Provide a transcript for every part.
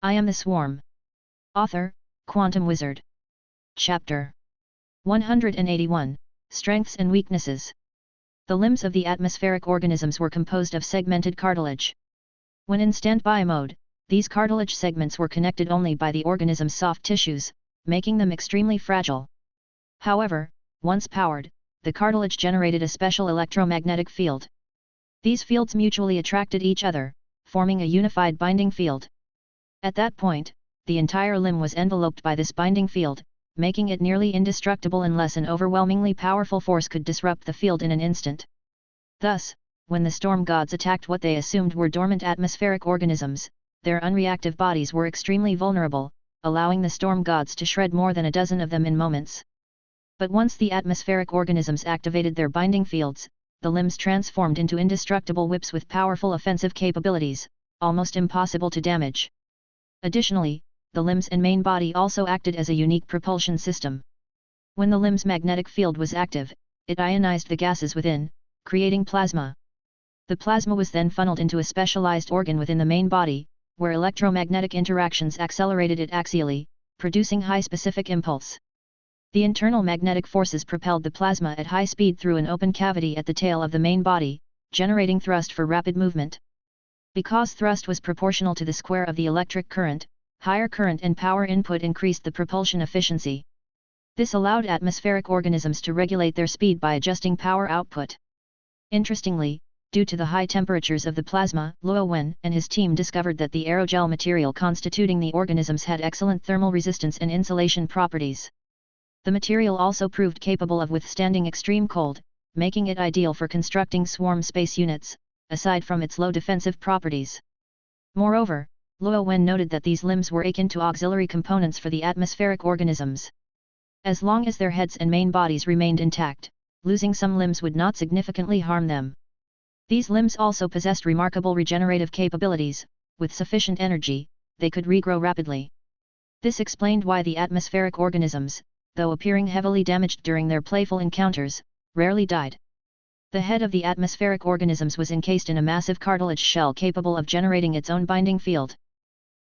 I am the Swarm. Author, Quantum Wizard. Chapter 181, Strengths and Weaknesses. The limbs of the atmospheric organisms were composed of segmented cartilage. When in standby mode, these cartilage segments were connected only by the organism's soft tissues, making them extremely fragile. However, once powered, the cartilage generated a special electromagnetic field. These fields mutually attracted each other, forming a unified binding field. At that point, the entire limb was enveloped by this binding field, making it nearly indestructible unless an overwhelmingly powerful force could disrupt the field in an instant. Thus, when the storm gods attacked what they assumed were dormant atmospheric organisms, their unreactive bodies were extremely vulnerable, allowing the storm gods to shred more than a dozen of them in moments. But once the atmospheric organisms activated their binding fields, the limbs transformed into indestructible whips with powerful offensive capabilities, almost impossible to damage. Additionally, the limbs and main body also acted as a unique propulsion system. When the limb's magnetic field was active, it ionized the gases within, creating plasma. The plasma was then funneled into a specialized organ within the main body, where electromagnetic interactions accelerated it axially, producing high specific impulse. The internal magnetic forces propelled the plasma at high speed through an open cavity at the tail of the main body, generating thrust for rapid movement. Because thrust was proportional to the square of the electric current, higher current and power input increased the propulsion efficiency. This allowed atmospheric organisms to regulate their speed by adjusting power output. Interestingly, due to the high temperatures of the plasma, Luo Wen and his team discovered that the aerogel material constituting the organisms had excellent thermal resistance and insulation properties. The material also proved capable of withstanding extreme cold, making it ideal for constructing swarm space units, aside from its low defensive properties. Moreover, Luo Wen noted that these limbs were akin to auxiliary components for the atmospheric organisms. As long as their heads and main bodies remained intact, losing some limbs would not significantly harm them. These limbs also possessed remarkable regenerative capabilities. With sufficient energy, they could regrow rapidly. This explained why the atmospheric organisms, though appearing heavily damaged during their playful encounters, rarely died. The head of the atmospheric organisms was encased in a massive cartilage shell capable of generating its own binding field.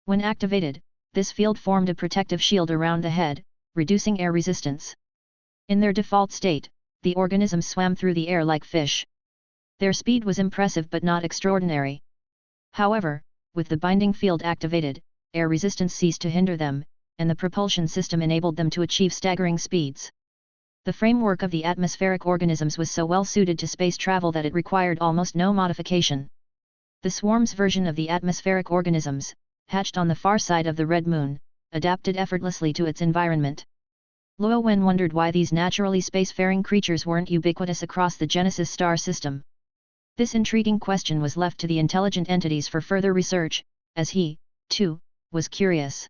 When activated, this field formed a protective shield around the head, reducing air resistance. In their default state, the organisms swam through the air like fish. Their speed was impressive but not extraordinary. However, with the binding field activated, air resistance ceased to hinder them, and the propulsion system enabled them to achieve staggering speeds. The framework of the atmospheric organisms was so well suited to space travel that it required almost no modification. The swarm's version of the atmospheric organisms, hatched on the far side of the Red Moon, adapted effortlessly to its environment. Luo Wen wondered why these naturally spacefaring creatures weren't ubiquitous across the Genesis star system. This intriguing question was left to the intelligent entities for further research, as he, too, was curious.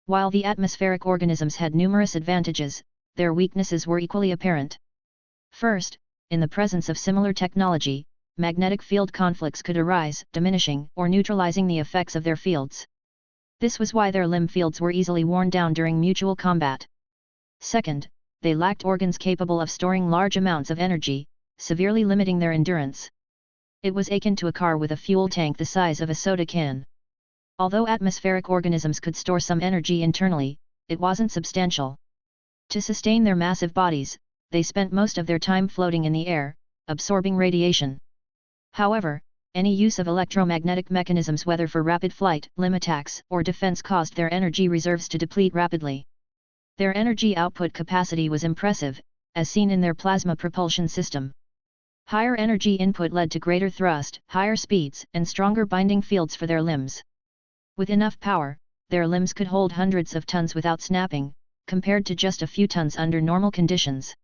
While the atmospheric organisms had numerous advantages, their weaknesses were equally apparent. First, in the presence of similar technology, magnetic field conflicts could arise, diminishing or neutralizing the effects of their fields. This was why their limb fields were easily worn down during mutual combat. Second, they lacked organs capable of storing large amounts of energy, severely limiting their endurance. It was akin to a car with a fuel tank the size of a soda can. Although atmospheric organisms could store some energy internally, it wasn't substantial. To sustain their massive bodies, they spent most of their time floating in the air, absorbing radiation. However, any use of electromagnetic mechanisms, whether for rapid flight, limb attacks, or defense, caused their energy reserves to deplete rapidly. Their energy output capacity was impressive, as seen in their plasma propulsion system. Higher energy input led to greater thrust, higher speeds, and stronger binding fields for their limbs. With enough power, their limbs could hold hundreds of tons without snapping, compared to just a few tons under normal conditions.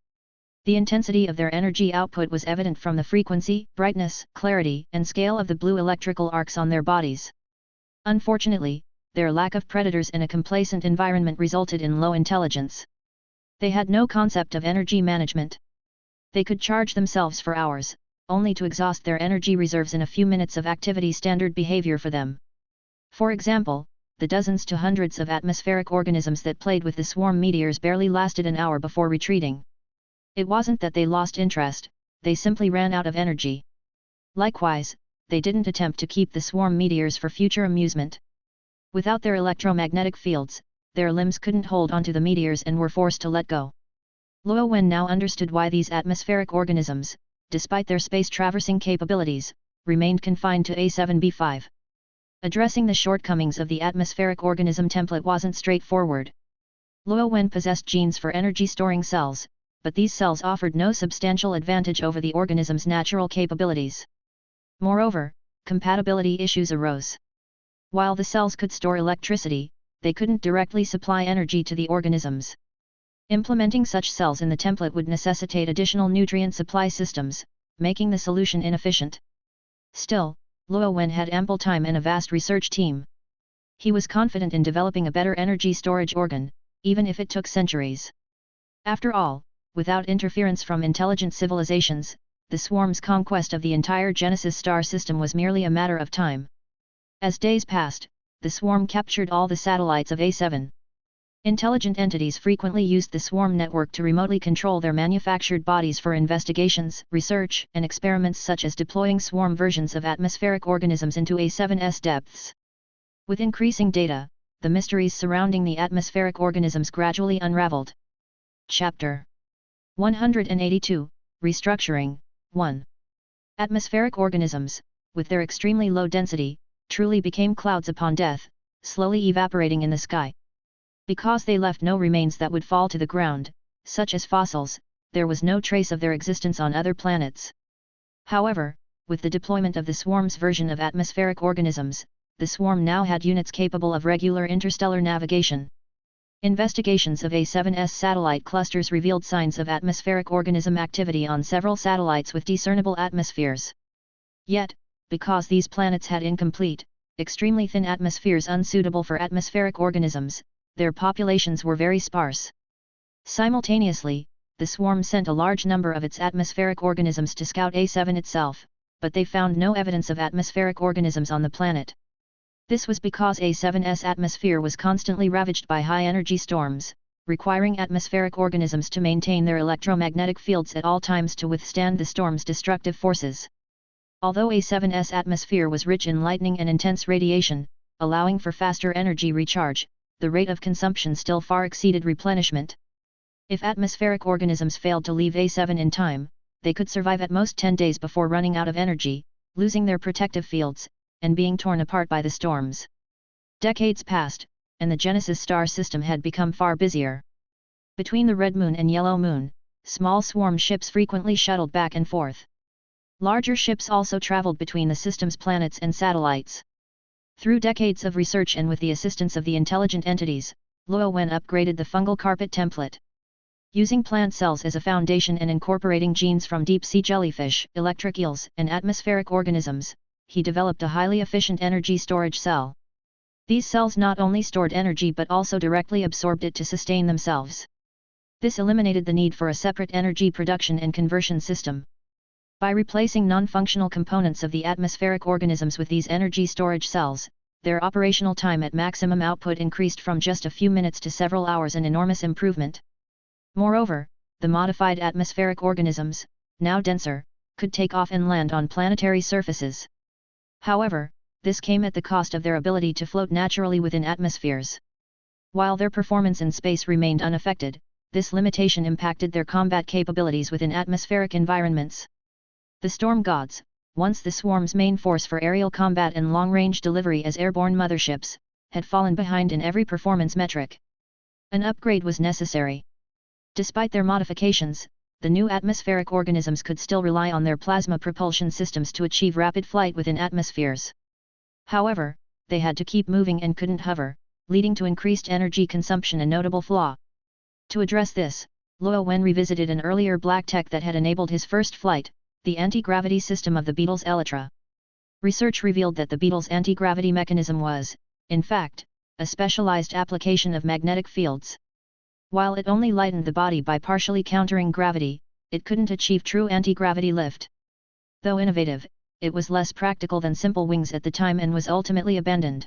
The intensity of their energy output was evident from the frequency, brightness, clarity, and scale of the blue electrical arcs on their bodies. Unfortunately, their lack of predators and a complacent environment resulted in low intelligence. They had no concept of energy management. They could charge themselves for hours, only to exhaust their energy reserves in a few minutes of activity, standard behavior for them. For example, the dozens to hundreds of atmospheric organisms that played with the swarm meteors barely lasted an hour before retreating. It wasn't that they lost interest, they simply ran out of energy. Likewise, they didn't attempt to keep the swarm meteors for future amusement. Without their electromagnetic fields, their limbs couldn't hold onto the meteors and were forced to let go. Luo Wen now understood why these atmospheric organisms, despite their space-traversing capabilities, remained confined to A7B5. Addressing the shortcomings of the atmospheric organism template wasn't straightforward. Luo Wen possessed genes for energy-storing cells, but these cells offered no substantial advantage over the organism's natural capabilities. Moreover, compatibility issues arose. While the cells could store electricity, they couldn't directly supply energy to the organisms. Implementing such cells in the template would necessitate additional nutrient supply systems, making the solution inefficient. Still, Luo Wen had ample time and a vast research team. He was confident in developing a better energy storage organ, even if it took centuries. After all, without interference from intelligent civilizations, the swarm's conquest of the entire Genesis star system was merely a matter of time. As days passed, the swarm captured all the satellites of A7. Intelligent entities frequently used the swarm network to remotely control their manufactured bodies for investigations, research, and experiments such as deploying swarm versions of atmospheric organisms into A7's depths. With increasing data, the mysteries surrounding the atmospheric organisms gradually unraveled. Chapter 182, Restructuring, 1. Atmospheric organisms, with their extremely low density, truly became clouds upon death, slowly evaporating in the sky. Because they left no remains that would fall to the ground, such as fossils, there was no trace of their existence on other planets. However, with the deployment of the swarm's version of atmospheric organisms, the swarm now had units capable of regular interstellar navigation. Investigations of A7's satellite clusters revealed signs of atmospheric organism activity on several satellites with discernible atmospheres. Yet, because these planets had incomplete, extremely thin atmospheres unsuitable for atmospheric organisms, their populations were very sparse. Simultaneously, the swarm sent a large number of its atmospheric organisms to scout A7 itself, but they found no evidence of atmospheric organisms on the planet. This was because A7's atmosphere was constantly ravaged by high-energy storms, requiring atmospheric organisms to maintain their electromagnetic fields at all times to withstand the storm's destructive forces. Although A7's atmosphere was rich in lightning and intense radiation, allowing for faster energy recharge, the rate of consumption still far exceeded replenishment. If atmospheric organisms failed to leave A7 in time, they could survive at most 10 days before running out of energy, losing their protective fields, and being torn apart by the storms. Decades passed, and the Genesis star system had become far busier. Between the Red Moon and Yellow Moon, small swarm ships frequently shuttled back and forth. Larger ships also traveled between the system's planets and satellites. Through decades of research and with the assistance of the intelligent entities, Luo Wen upgraded the fungal carpet template. Using plant cells as a foundation and incorporating genes from deep-sea jellyfish, electric eels, and atmospheric organisms, he developed a highly efficient energy storage cell. These cells not only stored energy but also directly absorbed it to sustain themselves. This eliminated the need for a separate energy production and conversion system. By replacing non-functional components of the atmospheric organisms with these energy storage cells, their operational time at maximum output increased from just a few minutes to several hours, an enormous improvement. Moreover, the modified atmospheric organisms, now denser, could take off and land on planetary surfaces. However, this came at the cost of their ability to float naturally within atmospheres. While their performance in space remained unaffected, this limitation impacted their combat capabilities within atmospheric environments. The storm gods, once the swarm's main force for aerial combat and long-range delivery as airborne motherships, had fallen behind in every performance metric. An upgrade was necessary. Despite their modifications, the new atmospheric organisms could still rely on their plasma propulsion systems to achieve rapid flight within atmospheres. However, they had to keep moving and couldn't hover, leading to increased energy consumption, a notable flaw. To address this, Luo Wen revisited an earlier black tech that had enabled his first flight, the anti-gravity system of the beetle's elytra. Research revealed that the beetle's anti-gravity mechanism was, in fact, a specialized application of magnetic fields. While it only lightened the body by partially countering gravity, it couldn't achieve true anti-gravity lift. Though innovative, it was less practical than simple wings at the time and was ultimately abandoned.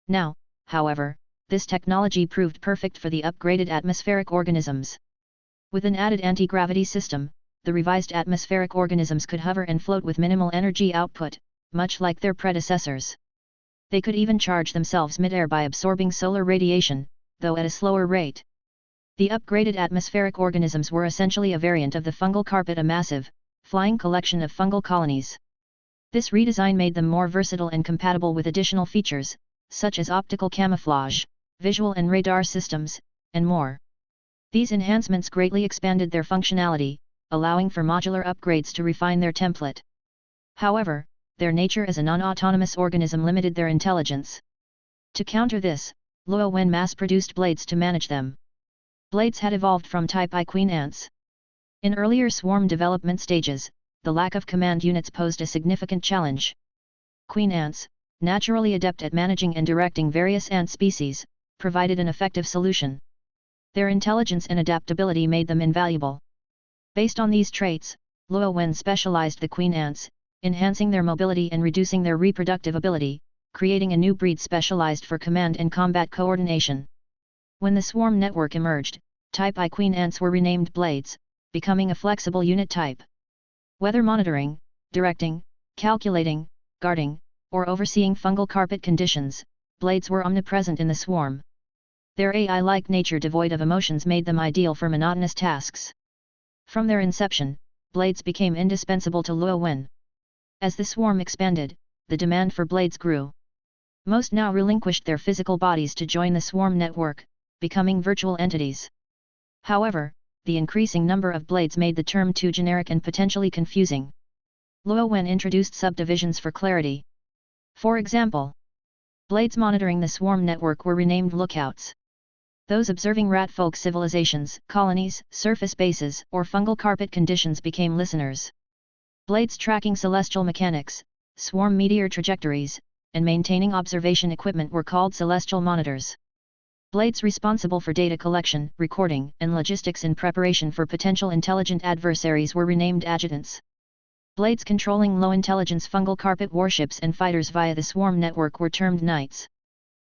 Now, however, this technology proved perfect for the upgraded atmospheric organisms. With an added anti-gravity system, the revised atmospheric organisms could hover and float with minimal energy output, much like their predecessors. They could even charge themselves mid-air by absorbing solar radiation, though at a slower rate. The upgraded atmospheric organisms were essentially a variant of the fungal carpet, a massive, flying collection of fungal colonies. This redesign made them more versatile and compatible with additional features, such as optical camouflage, visual and radar systems, and more. These enhancements greatly expanded their functionality, allowing for modular upgrades to refine their template. However, their nature as a non-autonomous organism limited their intelligence. To counter this, Luo Wen mass-produced blades to manage them. Blades had evolved from type I queen ants. In earlier swarm development stages, the lack of command units posed a significant challenge. Queen ants, naturally adept at managing and directing various ant species, provided an effective solution. Their intelligence and adaptability made them invaluable. Based on these traits, Luo Wen specialized the queen ants, enhancing their mobility and reducing their reproductive ability, creating a new breed specialized for command and combat coordination. When the swarm network emerged, type I queen ants were renamed blades, becoming a flexible unit type. Whether monitoring, directing, calculating, guarding, or overseeing fungal carpet conditions, blades were omnipresent in the swarm. Their AI-like nature devoid of emotions made them ideal for monotonous tasks. From their inception, blades became indispensable to Luo Wen. As the swarm expanded, the demand for blades grew. Most now relinquished their physical bodies to join the swarm network, becoming virtual entities. However, the increasing number of blades made the term too generic and potentially confusing. Luo Wen introduced subdivisions for clarity. For example, blades monitoring the swarm network were renamed lookouts. Those observing ratfolk civilizations, colonies, surface bases, or fungal carpet conditions became listeners. Blades tracking celestial mechanics, swarm meteor trajectories, and maintaining observation equipment were called celestial monitors. Blades responsible for data collection, recording, and logistics in preparation for potential intelligent adversaries were renamed adjutants. Blades controlling low-intelligence fungal carpet warships and fighters via the swarm network were termed knights.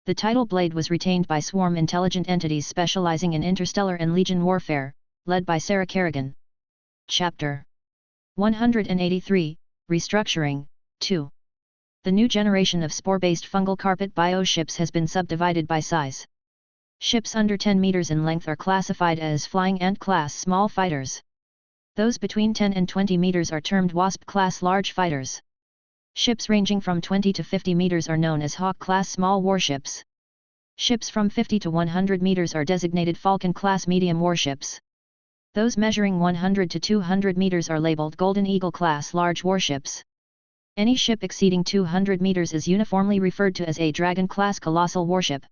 The title Blade was retained by swarm intelligent entities specializing in interstellar and legion warfare, led by Sarah Kerrigan. Chapter 183, Restructuring, 2. The new generation of spore-based fungal carpet bioships has been subdivided by size. Ships under 10 meters in length are classified as Flying Ant-class small fighters. Those between 10 and 20 meters are termed Wasp-class large fighters. Ships ranging from 20 to 50 meters are known as Hawk-class small warships. Ships from 50 to 100 meters are designated Falcon-class medium warships. Those measuring 100 to 200 meters are labeled Golden Eagle-class large warships. Any ship exceeding 200 meters is uniformly referred to as a Dragon-class colossal warship.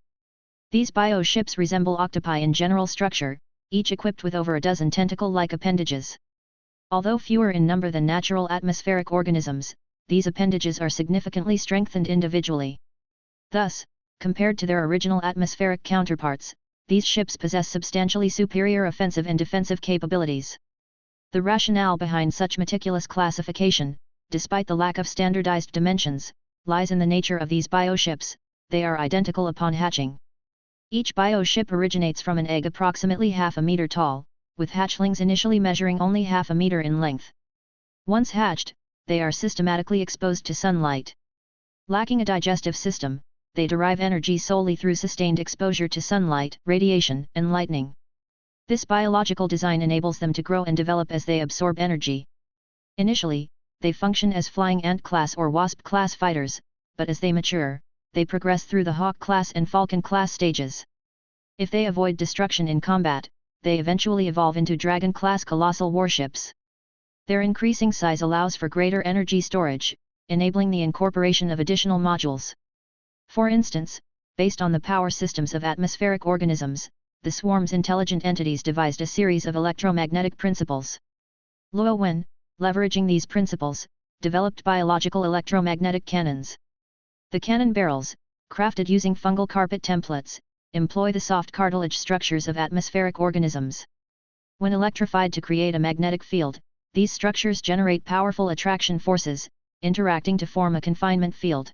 These bioships resemble octopi in general structure, each equipped with over a dozen tentacle-like appendages. Although fewer in number than natural atmospheric organisms, these appendages are significantly strengthened individually. Thus, compared to their original atmospheric counterparts, these ships possess substantially superior offensive and defensive capabilities. The rationale behind such meticulous classification, despite the lack of standardized dimensions, lies in the nature of these bioships. They are identical upon hatching. Each bioship originates from an egg approximately half a meter tall, with hatchlings initially measuring only half a meter in length. Once hatched, they are systematically exposed to sunlight. Lacking a digestive system, they derive energy solely through sustained exposure to sunlight, radiation, and lightning. This biological design enables them to grow and develop as they absorb energy. Initially, they function as Flying Ant-class or Wasp-class fighters, but as they mature, they progress through the Hawk-class and Falcon-class stages. If they avoid destruction in combat, they eventually evolve into Dragon-class colossal warships. Their increasing size allows for greater energy storage, enabling the incorporation of additional modules. For instance, based on the power systems of atmospheric organisms, the swarm's intelligent entities devised a series of electromagnetic principles. Luo Wen, leveraging these principles, developed biological electromagnetic cannons. The cannon barrels, crafted using fungal carpet templates, employ the soft cartilage structures of atmospheric organisms. When electrified to create a magnetic field, these structures generate powerful attraction forces, interacting to form a confinement field.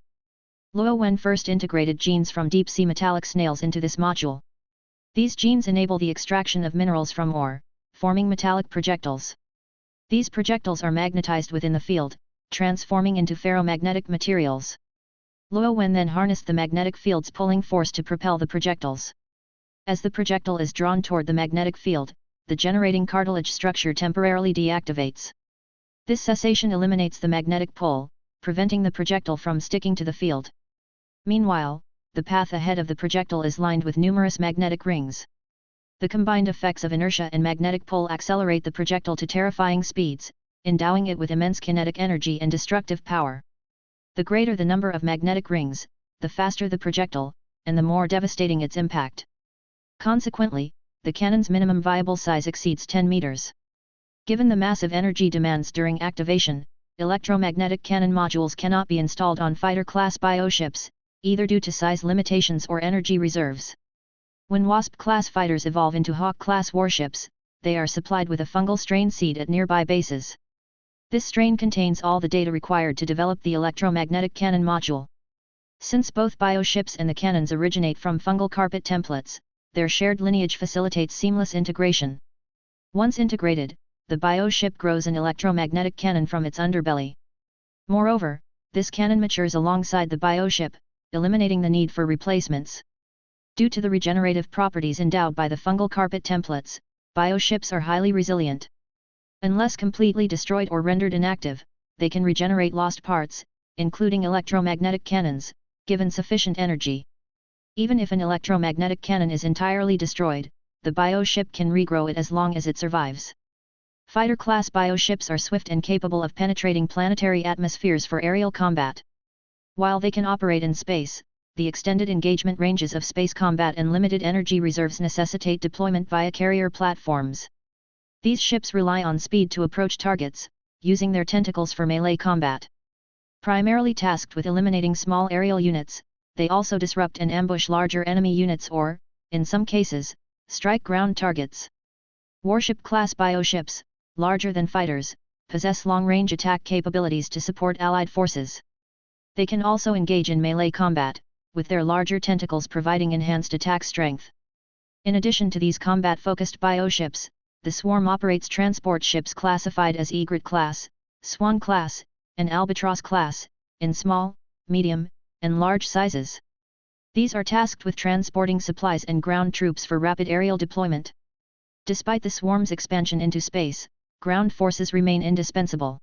Luo Wen first integrated genes from deep-sea metallic snails into this module. These genes enable the extraction of minerals from ore, forming metallic projectiles. These projectiles are magnetized within the field, transforming into ferromagnetic materials. Luo Wen then harnessed the magnetic field's pulling force to propel the projectiles. As the projectile is drawn toward the magnetic field, the generating cartilage structure temporarily deactivates. This cessation eliminates the magnetic pull, preventing the projectile from sticking to the field. Meanwhile, the path ahead of the projectile is lined with numerous magnetic rings. The combined effects of inertia and magnetic pull accelerate the projectile to terrifying speeds, endowing it with immense kinetic energy and destructive power. The greater the number of magnetic rings, the faster the projectile, and the more devastating its impact. Consequently, the cannon's minimum viable size exceeds 10 meters. Given the massive energy demands during activation, electromagnetic cannon modules cannot be installed on fighter-class bioships, either due to size limitations or energy reserves. When Wasp-class fighters evolve into Hawk-class warships, they are supplied with a fungal strain seed at nearby bases. This strain contains all the data required to develop the electromagnetic cannon module. Since both bioships and the cannons originate from fungal carpet templates, their shared lineage facilitates seamless integration. Once integrated, the bioship grows an electromagnetic cannon from its underbelly. Moreover, this cannon matures alongside the bioship, eliminating the need for replacements. Due to the regenerative properties endowed by the fungal carpet templates, bioships are highly resilient. Unless completely destroyed or rendered inactive, they can regenerate lost parts, including electromagnetic cannons, given sufficient energy. Even if an electromagnetic cannon is entirely destroyed, the bioship can regrow it as long as it survives. Fighter-class bioships are swift and capable of penetrating planetary atmospheres for aerial combat. While they can operate in space, the extended engagement ranges of space combat and limited energy reserves necessitate deployment via carrier platforms. These ships rely on speed to approach targets, using their tentacles for melee combat. Primarily tasked with eliminating small aerial units, they also disrupt and ambush larger enemy units or, in some cases, strike ground targets. Warship-class bioships, larger than fighters, possess long-range attack capabilities to support allied forces. They can also engage in melee combat, with their larger tentacles providing enhanced attack strength. In addition to these combat-focused bioships, the swarm operates transport ships classified as Egret class, Swan class, and Albatross class, in small, medium, and large sizes. These are tasked with transporting supplies and ground troops for rapid aerial deployment. Despite the swarm's expansion into space, ground forces remain indispensable.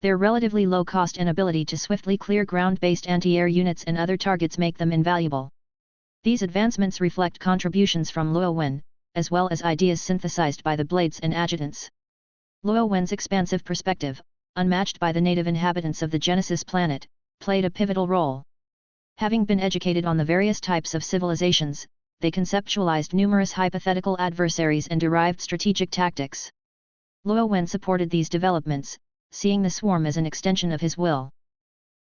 Their relatively low cost and ability to swiftly clear ground-based anti-air units and other targets make them invaluable. These advancements reflect contributions from Luo Wen, as well as ideas synthesized by the Blades and Adjutants. Luo Wen's expansive perspective, unmatched by the native inhabitants of the Genesis planet, played a pivotal role. Having been educated on the various types of civilizations, they conceptualized numerous hypothetical adversaries and derived strategic tactics. Luo Wen supported these developments, seeing the swarm as an extension of his will.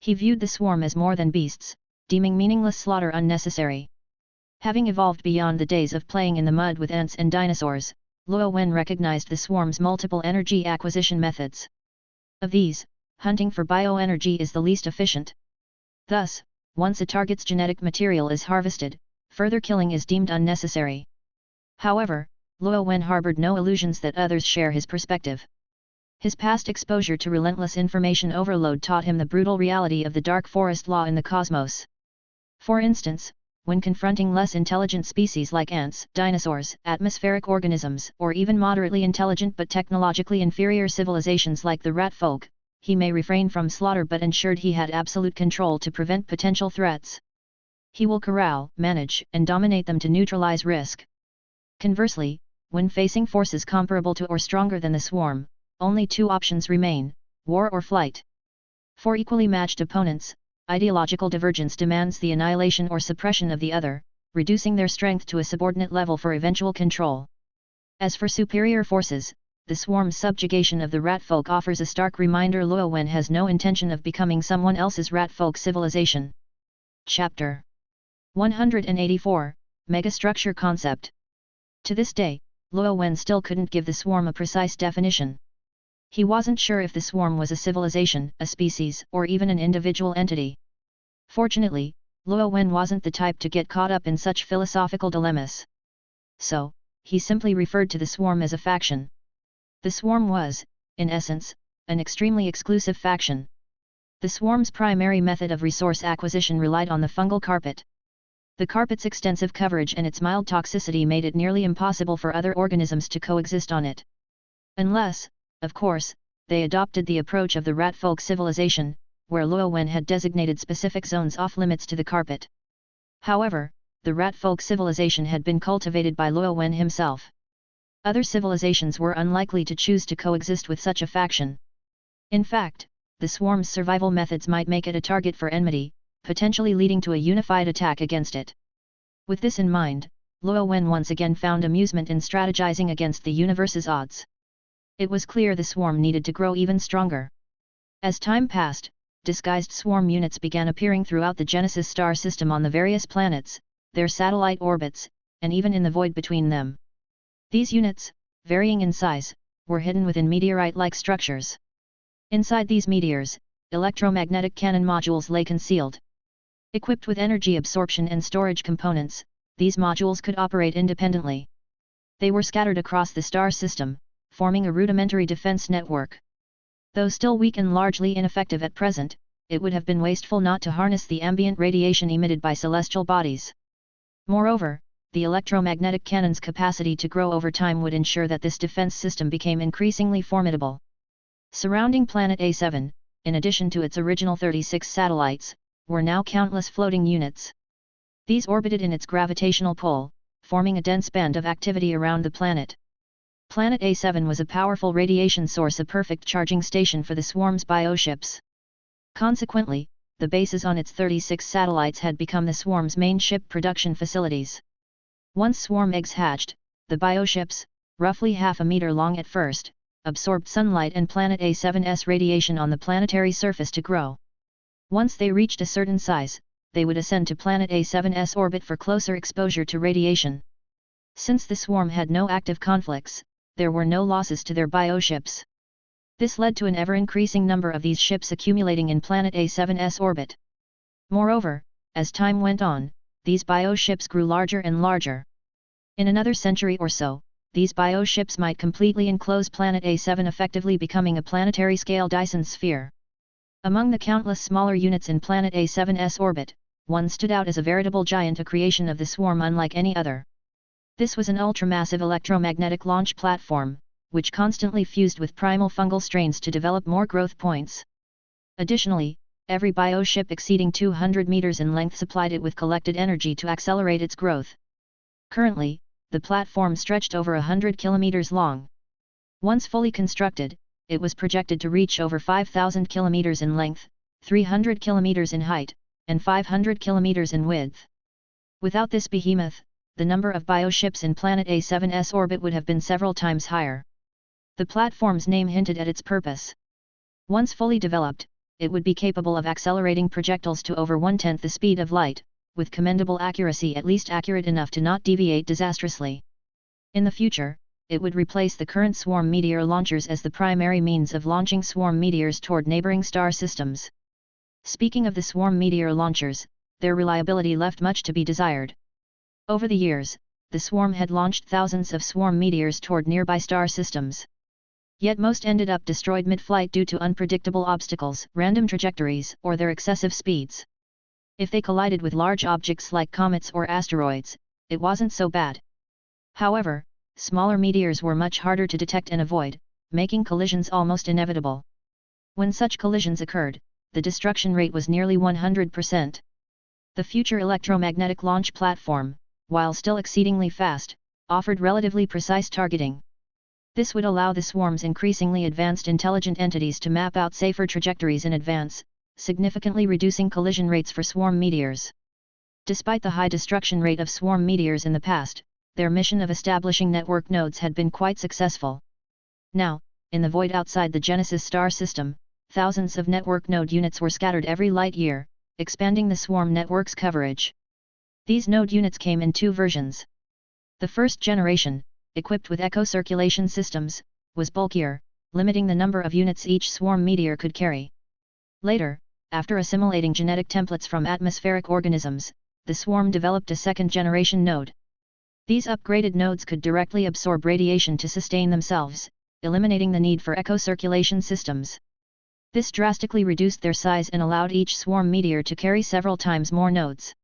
He viewed the swarm as more than beasts, deeming meaningless slaughter unnecessary. Having evolved beyond the days of playing in the mud with ants and dinosaurs, Luo Wen recognized the swarm's multiple energy acquisition methods. Of these, hunting for bioenergy is the least efficient. Thus, once a target's genetic material is harvested, further killing is deemed unnecessary. However, Luo Wen harbored no illusions that others share his perspective. His past exposure to relentless information overload taught him the brutal reality of the dark forest law in the cosmos. For instance, when confronting less intelligent species like ants, dinosaurs, atmospheric organisms, or even moderately intelligent but technologically inferior civilizations like the rat folk, he may refrain from slaughter but ensured he had absolute control to prevent potential threats. He will corral, manage, and dominate them to neutralize risk. Conversely, when facing forces comparable to or stronger than the swarm, only two options remain: war or flight. For equally matched opponents, ideological divergence demands the annihilation or suppression of the other, reducing their strength to a subordinate level for eventual control. As for superior forces, the swarm's subjugation of the ratfolk offers a stark reminder Luo Wen has no intention of becoming someone else's ratfolk civilization. Chapter 184, Megastructure Concept. To this day, Luo Wen still couldn't give the swarm a precise definition. He wasn't sure if the swarm was a civilization, a species, or even an individual entity. Fortunately, Luo Wen wasn't the type to get caught up in such philosophical dilemmas. So, he simply referred to the swarm as a faction. The swarm was, in essence, an extremely exclusive faction. The swarm's primary method of resource acquisition relied on the fungal carpet. The carpet's extensive coverage and its mild toxicity made it nearly impossible for other organisms to coexist on it. Unless, of course, they adopted the approach of the rat folk civilization, where Luo Wen had designated specific zones off-limits to the carpet. However, the rat folk civilization had been cultivated by Luo Wen himself. Other civilizations were unlikely to choose to coexist with such a faction. In fact, the swarm's survival methods might make it a target for enmity, potentially leading to a unified attack against it. With this in mind, Luo Wen once again found amusement in strategizing against the universe's odds. It was clear the swarm needed to grow even stronger. As time passed, disguised swarm units began appearing throughout the Genesis star system on the various planets, their satellite orbits, and even in the void between them. These units, varying in size, were hidden within meteorite-like structures. Inside these meteors, electromagnetic cannon modules lay concealed. Equipped with energy absorption and storage components, these modules could operate independently. They were scattered across the star system, forming a rudimentary defense network. Though still weak and largely ineffective at present, it would have been wasteful not to harness the ambient radiation emitted by celestial bodies. Moreover, the electromagnetic cannon's capacity to grow over time would ensure that this defense system became increasingly formidable. Surrounding planet A7, in addition to its original 36 satellites, were now countless floating units. These orbited in its gravitational pull, forming a dense band of activity around the planet. Planet A7 was a powerful radiation source, a perfect charging station for the swarm's bioships. Consequently, the bases on its 36 satellites had become the swarm's main ship production facilities. Once swarm eggs hatched, the bioships, roughly half a meter long at first, absorbed sunlight and planet A7's radiation on the planetary surface to grow. Once they reached a certain size, they would ascend to planet A7's orbit for closer exposure to radiation. Since the swarm had no active conflicts, there were no losses to their bioships. This led to an ever-increasing number of these ships accumulating in planet A7's orbit. Moreover, as time went on, these bioships grew larger and larger. In another century or so, these bioships might completely enclose planet A7, effectively becoming a planetary-scale Dyson sphere. Among the countless smaller units in planet A7's orbit, one stood out as a veritable giant, a creation of the swarm unlike any other. This was an ultramassive electromagnetic launch platform, which constantly fused with primal fungal strains to develop more growth points. Additionally, every bioship exceeding 200 meters in length supplied it with collected energy to accelerate its growth. Currently, the platform stretched over 100 kilometers long. Once fully constructed, it was projected to reach over 5,000 kilometers in length, 300 kilometers in height, and 500 kilometers in width. Without this behemoth, the number of bioships in planet A7's orbit would have been several times higher. The platform's name hinted at its purpose. Once fully developed, it would be capable of accelerating projectiles to over 1/10 the speed of light, with commendable accuracy, at least accurate enough to not deviate disastrously. In the future, it would replace the current swarm meteor launchers as the primary means of launching swarm meteors toward neighboring star systems. Speaking of the swarm meteor launchers, their reliability left much to be desired. Over the years, the swarm had launched thousands of swarm meteors toward nearby star systems. Yet most ended up destroyed mid-flight due to unpredictable obstacles, random trajectories, or their excessive speeds. If they collided with large objects like comets or asteroids, it wasn't so bad. However, smaller meteors were much harder to detect and avoid, making collisions almost inevitable. When such collisions occurred, the destruction rate was nearly 100%. The future electromagnetic launch platform, while still exceedingly fast, offered relatively precise targeting. This would allow the swarm's increasingly advanced intelligent entities to map out safer trajectories in advance, significantly reducing collision rates for swarm meteors. Despite the high destruction rate of swarm meteors in the past, their mission of establishing network nodes had been quite successful. Now, in the void outside the Genesis star system, thousands of network node units were scattered every light year, expanding the swarm network's coverage. These node units came in two versions. The first generation, equipped with echo circulation systems, was bulkier, limiting the number of units each swarm meteor could carry. Later, after assimilating genetic templates from atmospheric organisms, the swarm developed a second-generation node. These upgraded nodes could directly absorb radiation to sustain themselves, eliminating the need for echo circulation systems. This drastically reduced their size and allowed each swarm meteor to carry several times more nodes.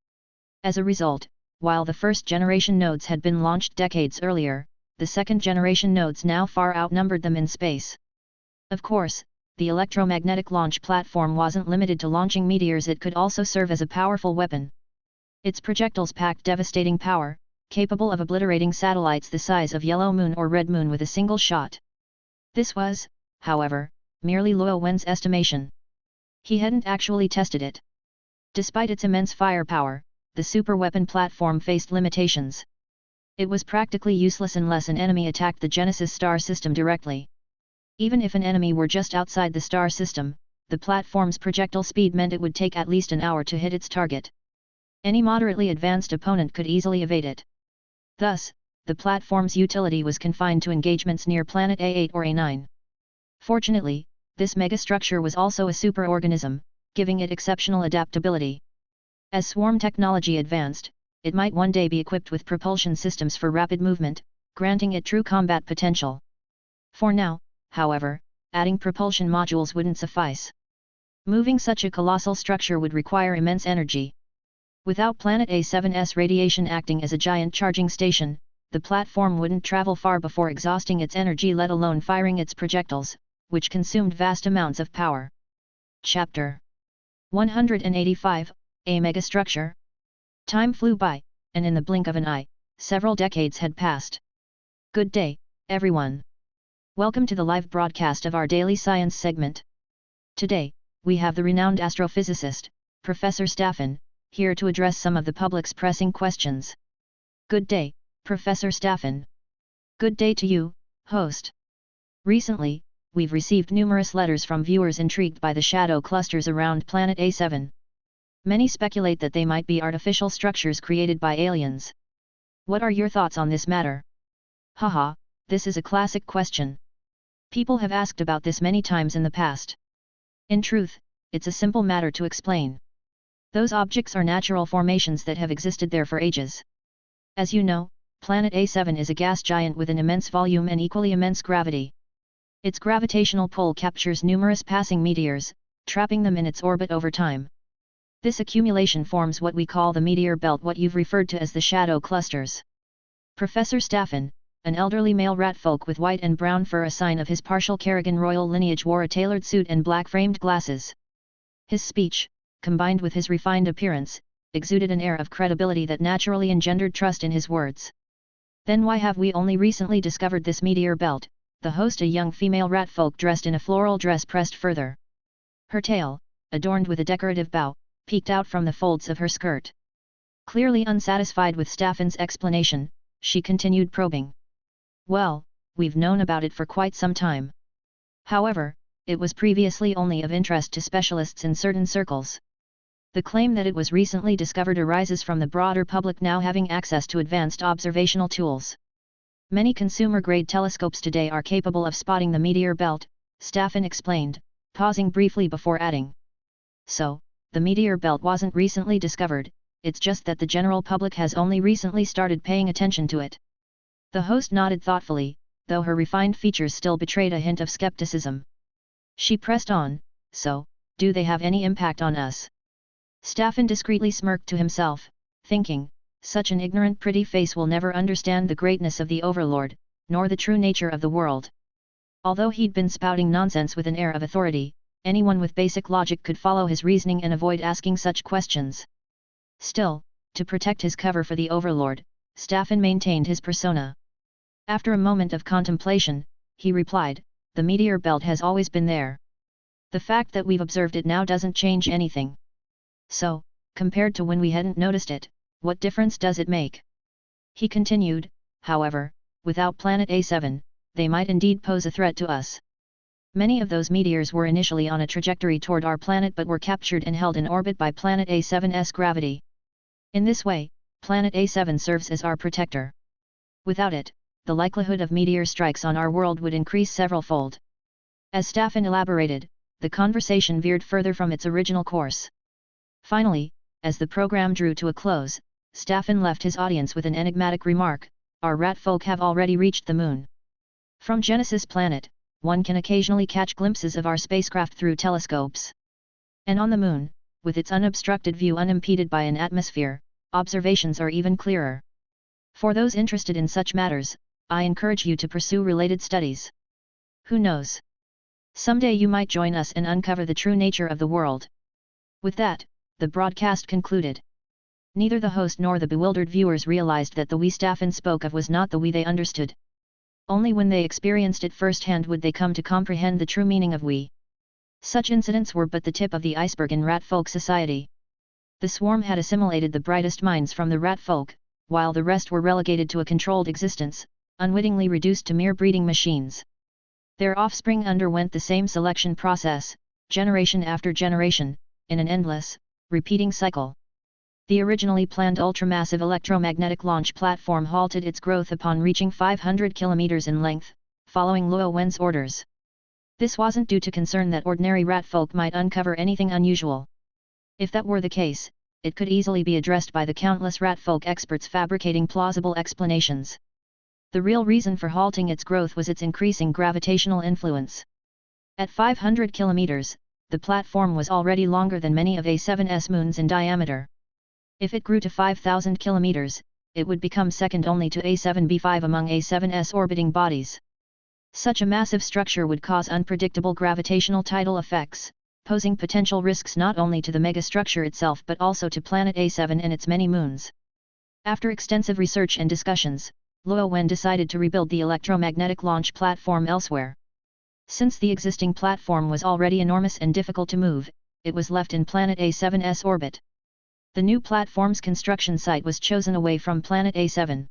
As a result, while the first-generation nodes had been launched decades earlier, the second-generation nodes now far outnumbered them in space. Of course, the electromagnetic launch platform wasn't limited to launching meteors, it could also serve as a powerful weapon. Its projectiles packed devastating power, capable of obliterating satellites the size of Yellow Moon or Red Moon with a single shot. This was, however, merely Luo Wen's estimation. He hadn't actually tested it. Despite its immense firepower, the superweapon platform faced limitations. It was practically useless unless an enemy attacked the Genesis star system directly. Even if an enemy were just outside the star system, the platform's projectile speed meant it would take at least an hour to hit its target. Any moderately advanced opponent could easily evade it. Thus, the platform's utility was confined to engagements near planet A8 or A9. Fortunately, this megastructure was also a superorganism, giving it exceptional adaptability. As swarm technology advanced, it might one day be equipped with propulsion systems for rapid movement, granting it true combat potential. For now, however, adding propulsion modules wouldn't suffice. Moving such a colossal structure would require immense energy. Without Planet A7's radiation acting as a giant charging station, the platform wouldn't travel far before exhausting its energy, let alone firing its projectiles, which consumed vast amounts of power. Chapter 185, A Megastructure. Time flew by, and in the blink of an eye, several decades had passed. Good day, everyone. Welcome to the live broadcast of our daily science segment. Today, we have the renowned astrophysicist, Professor Staffen, here to address some of the public's pressing questions. Good day, Professor Staffen. Good day to you, host. Recently, we've received numerous letters from viewers intrigued by the shadow clusters around planet A7. Many speculate that they might be artificial structures created by aliens. What are your thoughts on this matter? Haha, this is a classic question. People have asked about this many times in the past. In truth, it's a simple matter to explain. Those objects are natural formations that have existed there for ages. As you know, planet A7 is a gas giant with an immense volume and equally immense gravity. Its gravitational pull captures numerous passing meteors, trapping them in its orbit over time. This accumulation forms what we call the meteor belt, what you've referred to as the shadow clusters. Professor Staffen, an elderly male ratfolk with white and brown fur, a sign of his partial Kerrigan royal lineage, wore a tailored suit and black-framed glasses. His speech, combined with his refined appearance, exuded an air of credibility that naturally engendered trust in his words. Then why have we only recently discovered this meteor belt? The host, a young female ratfolk dressed in a floral dress, pressed further. Her tail, adorned with a decorative bow, peeked out from the folds of her skirt. Clearly unsatisfied with Staffen's explanation, she continued probing. Well, we've known about it for quite some time. However, it was previously only of interest to specialists in certain circles. The claim that it was recently discovered arises from the broader public now having access to advanced observational tools. Many consumer-grade telescopes today are capable of spotting the meteor belt, Staffen explained, pausing briefly before adding. So, the meteor belt wasn't recently discovered, it's just that the general public has only recently started paying attention to it. The host nodded thoughtfully, though her refined features still betrayed a hint of skepticism. She pressed on, so, do they have any impact on us? Staffen discreetly smirked to himself, thinking, such an ignorant pretty face will never understand the greatness of the Overlord, nor the true nature of the world. Although he'd been spouting nonsense with an air of authority, anyone with basic logic could follow his reasoning and avoid asking such questions. Still, to protect his cover for the Overlord, Staffen maintained his persona. After a moment of contemplation, he replied, the meteor belt has always been there. The fact that we've observed it now doesn't change anything. So, compared to when we hadn't noticed it, what difference does it make? He continued, however, without Planet A7, they might indeed pose a threat to us. Many of those meteors were initially on a trajectory toward our planet but were captured and held in orbit by Planet A7's gravity. In this way, Planet A7 serves as our protector. Without it, the likelihood of meteor strikes on our world would increase several-fold. As Staffen elaborated, the conversation veered further from its original course. Finally, as the program drew to a close, Staffen left his audience with an enigmatic remark, our ratfolk have already reached the moon. From Genesis planet, one can occasionally catch glimpses of our spacecraft through telescopes. And on the Moon, with its unobstructed view unimpeded by an atmosphere, observations are even clearer. For those interested in such matters, I encourage you to pursue related studies. Who knows? Someday you might join us and uncover the true nature of the world. With that, the broadcast concluded. Neither the host nor the bewildered viewers realized that the we Staffan spoke of was not the we they understood. Only when they experienced it firsthand would they come to comprehend the true meaning of we. Such incidents were but the tip of the iceberg in rat folk society. The swarm had assimilated the brightest minds from the rat folk, while the rest were relegated to a controlled existence, unwittingly reduced to mere breeding machines. Their offspring underwent the same selection process, generation after generation, in an endless, repeating cycle. The originally planned ultramassive electromagnetic launch platform halted its growth upon reaching 500 kilometers in length, following Luo Wen's orders. This wasn't due to concern that ordinary rat folk might uncover anything unusual. If that were the case, it could easily be addressed by the countless rat folk experts fabricating plausible explanations. The real reason for halting its growth was its increasing gravitational influence. At 500 kilometers, the platform was already longer than many of A7's moons in diameter. If it grew to 5,000 kilometers, it would become second only to A7b5 among A7's orbiting bodies. Such a massive structure would cause unpredictable gravitational tidal effects, posing potential risks not only to the megastructure itself but also to planet A7 and its many moons. After extensive research and discussions, Luo Wen decided to rebuild the electromagnetic launch platform elsewhere. Since the existing platform was already enormous and difficult to move, it was left in planet A7's orbit. The new platform's construction site was chosen away from planet A7.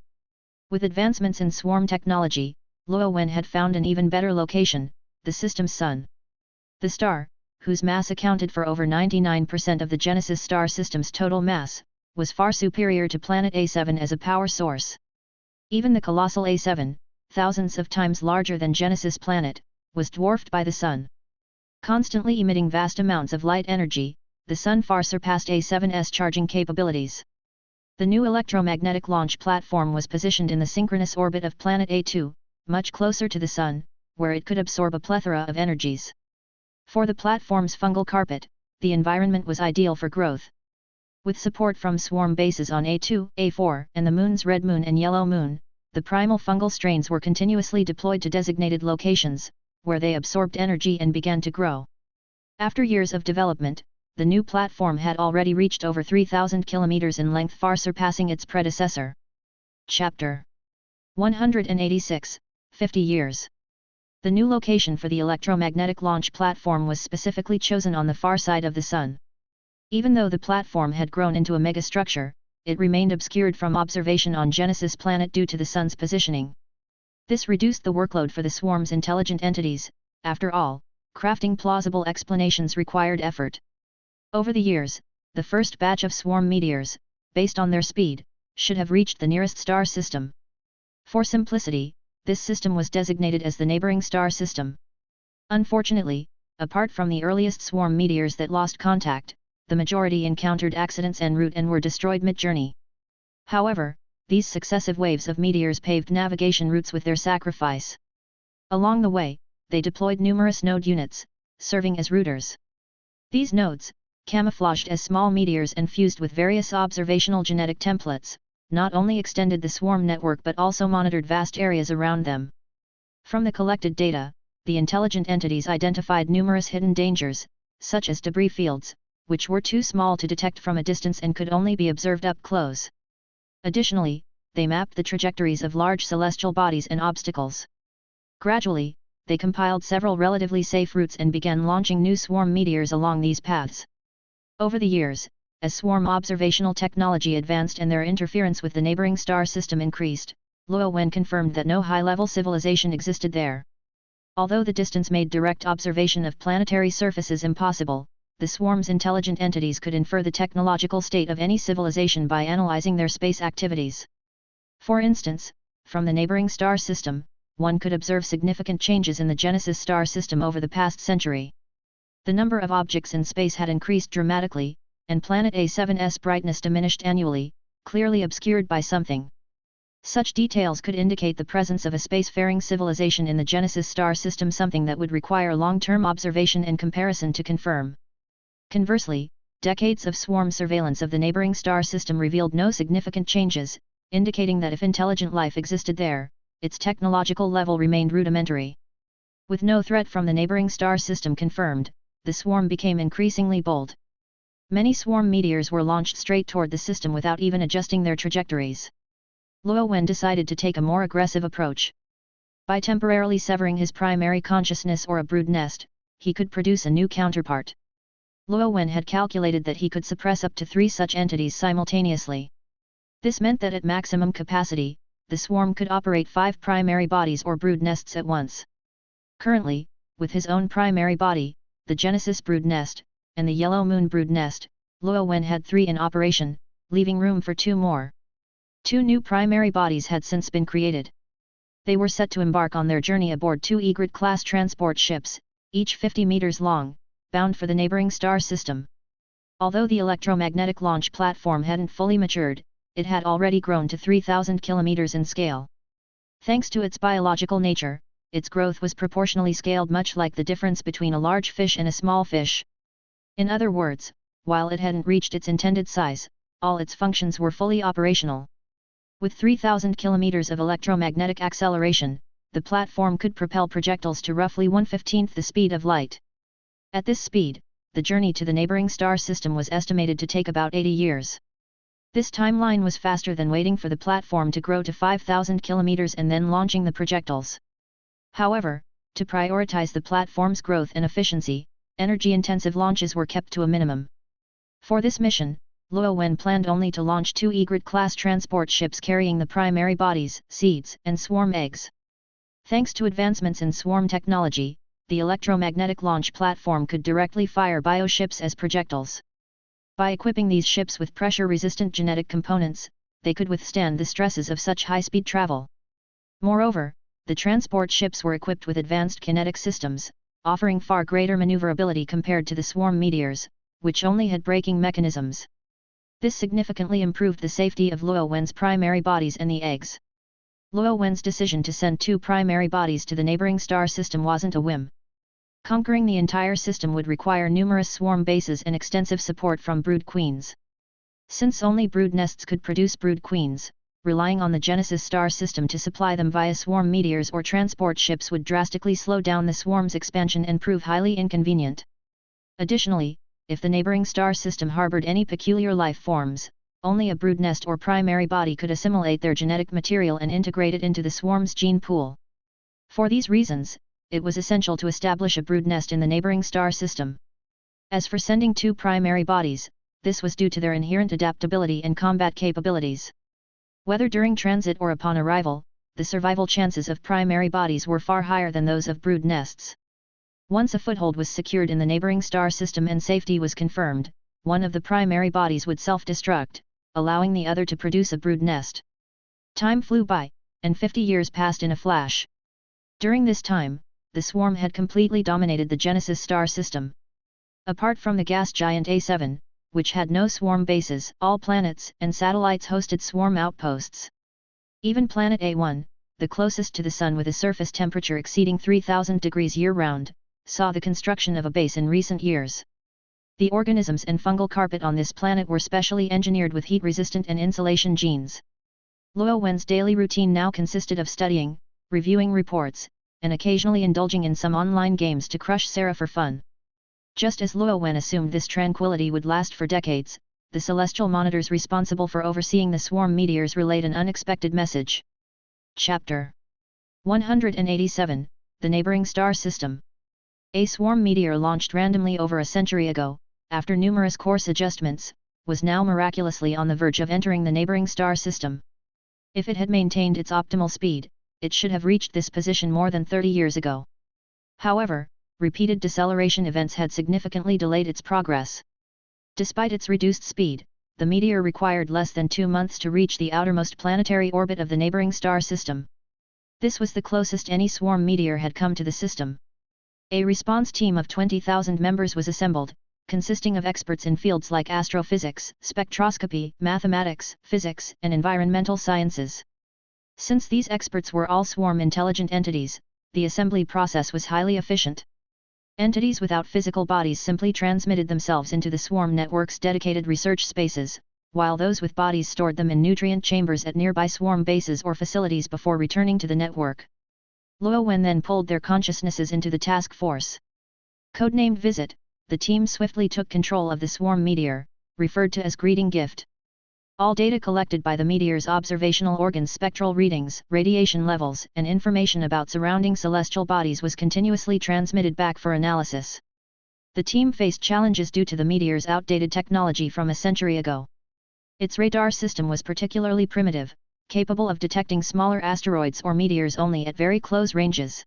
With advancements in swarm technology, Luo Wen had found an even better location, the system's sun. The star, whose mass accounted for over 99% of the Genesis star system's total mass, was far superior to planet A7 as a power source. Even the colossal A7, thousands of times larger than Genesis planet, was dwarfed by the Sun. Constantly emitting vast amounts of light energy, the Sun far surpassed A7's charging capabilities. The new electromagnetic launch platform was positioned in the synchronous orbit of planet A2, much closer to the Sun, where it could absorb a plethora of energies. For the platform's fungal carpet, the environment was ideal for growth. With support from swarm bases on A2, A4, and the Moon's red moon and yellow moon, the primal fungal strains were continuously deployed to designated locations, where they absorbed energy and began to grow. After years of development, the new platform had already reached over 3,000 kilometers in length, far surpassing its predecessor. Chapter 186, 50 years. The new location for the electromagnetic launch platform was specifically chosen on the far side of the Sun. Even though the platform had grown into a megastructure, it remained obscured from observation on Genesis planet due to the Sun's positioning. This reduced the workload for the swarm's intelligent entities. After all, crafting plausible explanations required effort. Over the years, the first batch of swarm meteors, based on their speed, should have reached the nearest star system. For simplicity, this system was designated as the neighboring star system. Unfortunately, apart from the earliest swarm meteors that lost contact, the majority encountered accidents en route and were destroyed mid-journey. However, these successive waves of meteors paved navigation routes with their sacrifice. Along the way, they deployed numerous node units, serving as routers. These nodes, camouflaged as small meteors and fused with various observational genetic templates, not only extended the swarm network but also monitored vast areas around them. From the collected data, the intelligent entities identified numerous hidden dangers, such as debris fields, which were too small to detect from a distance and could only be observed up close. Additionally, they mapped the trajectories of large celestial bodies and obstacles. Gradually, they compiled several relatively safe routes and began launching new swarm meteors along these paths. Over the years, as swarm observational technology advanced and their interference with the neighboring star system increased, Luo Wen confirmed that no high-level civilization existed there. Although the distance made direct observation of planetary surfaces impossible, the swarm's intelligent entities could infer the technological state of any civilization by analyzing their space activities. For instance, from the neighboring star system, one could observe significant changes in the Genesis star system over the past century. The number of objects in space had increased dramatically, and planet A7's brightness diminished annually, clearly obscured by something. Such details could indicate the presence of a spacefaring civilization in the Genesis star system, something that would require long-term observation and comparison to confirm. Conversely, decades of swarm surveillance of the neighboring star system revealed no significant changes, indicating that if intelligent life existed there, its technological level remained rudimentary. With no threat from the neighboring star system confirmed, the swarm became increasingly bold. Many swarm meteors were launched straight toward the system without even adjusting their trajectories. Luo Wen decided to take a more aggressive approach. By temporarily severing his primary consciousness or a brood nest, he could produce a new counterpart. Luo Wen had calculated that he could suppress up to 3 such entities simultaneously. This meant that at maximum capacity, the swarm could operate 5 primary bodies or brood nests at once. Currently, with his own primary body, the Genesis brood nest, and the Yellow Moon brood nest, Luo Wen had 3 in operation, leaving room for 2 more. 2 new primary bodies had since been created. They were set to embark on their journey aboard 2 Egret-class transport ships, each 50 meters long, bound for the neighboring star system. Although the electromagnetic launch platform hadn't fully matured, it had already grown to 3,000 kilometers in scale. Thanks to its biological nature, its growth was proportionally scaled, much like the difference between a large fish and a small fish. In other words, while it hadn't reached its intended size, all its functions were fully operational. With 3,000 kilometers of electromagnetic acceleration, the platform could propel projectiles to roughly 1/15 the speed of light. At this speed, the journey to the neighboring star system was estimated to take about 80 years. This timeline was faster than waiting for the platform to grow to 5,000 kilometers and then launching the projectiles. However, to prioritize the platform's growth and efficiency, energy-intensive launches were kept to a minimum. For this mission, Luo Wen planned only to launch 2 Egret-class transport ships carrying the primary bodies, seeds, and swarm eggs. Thanks to advancements in swarm technology, the electromagnetic launch platform could directly fire bioships as projectiles. By equipping these ships with pressure-resistant genetic components, they could withstand the stresses of such high-speed travel. Moreover, the transport ships were equipped with advanced kinetic systems, offering far greater maneuverability compared to the swarm meteors, which only had braking mechanisms. This significantly improved the safety of Luo Wen's primary bodies and the eggs. Luo Wen's decision to send 2 primary bodies to the neighboring star system wasn't a whim. Conquering the entire system would require numerous swarm bases and extensive support from brood queens. Since only brood nests could produce brood queens, relying on the Genesis star system to supply them via swarm meteors or transport ships would drastically slow down the swarm's expansion and prove highly inconvenient. Additionally, if the neighboring star system harbored any peculiar life forms, only a brood nest or primary body could assimilate their genetic material and integrate it into the swarm's gene pool. For these reasons, it was essential to establish a brood nest in the neighboring star system. As for sending 2 primary bodies, this was due to their inherent adaptability and combat capabilities. Whether during transit or upon arrival, the survival chances of primary bodies were far higher than those of brood nests. Once a foothold was secured in the neighboring star system and safety was confirmed, one of the primary bodies would self-destruct, allowing the other to produce a brood nest. Time flew by, and 50 years passed in a flash. During this time, the swarm had completely dominated the Genesis star system. Apart from the gas giant A7, which had no swarm bases, all planets and satellites hosted swarm outposts. Even planet A1, the closest to the Sun with a surface temperature exceeding 3,000 degrees year-round, saw the construction of a base in recent years. The organisms and fungal carpet on this planet were specially engineered with heat-resistant and insulation genes. Luo Wen's daily routine now consisted of studying, reviewing reports, and occasionally indulging in some online games to crush Sarah for fun. Just as Luo Wen assumed this tranquility would last for decades, the celestial monitors responsible for overseeing the swarm meteors relayed an unexpected message. Chapter 187, The Neighboring Star System. A swarm meteor launched randomly over a century ago, after numerous course adjustments, was now miraculously on the verge of entering the neighboring star system. If it had maintained its optimal speed, it should have reached this position more than 30 years ago. However, repeated deceleration events had significantly delayed its progress. Despite its reduced speed, the meteor required less than 2 months to reach the outermost planetary orbit of the neighboring star system. This was the closest any swarm meteor had come to the system. A response team of 20,000 members was assembled, consisting of experts in fields like astrophysics, spectroscopy, mathematics, physics, and environmental sciences. Since these experts were all swarm intelligent entities, the assembly process was highly efficient. Entities without physical bodies simply transmitted themselves into the swarm network's dedicated research spaces, while those with bodies stored them in nutrient chambers at nearby swarm bases or facilities before returning to the network. Luo Wen then pulled their consciousnesses into the task force. Codenamed Visit, the team swiftly took control of the swarm meteor, referred to as Greeting Gift. All data collected by the meteor's observational organs, spectral readings, radiation levels, and information about surrounding celestial bodies was continuously transmitted back for analysis. The team faced challenges due to the meteor's outdated technology from a century ago. Its radar system was particularly primitive, capable of detecting smaller asteroids or meteors only at very close ranges.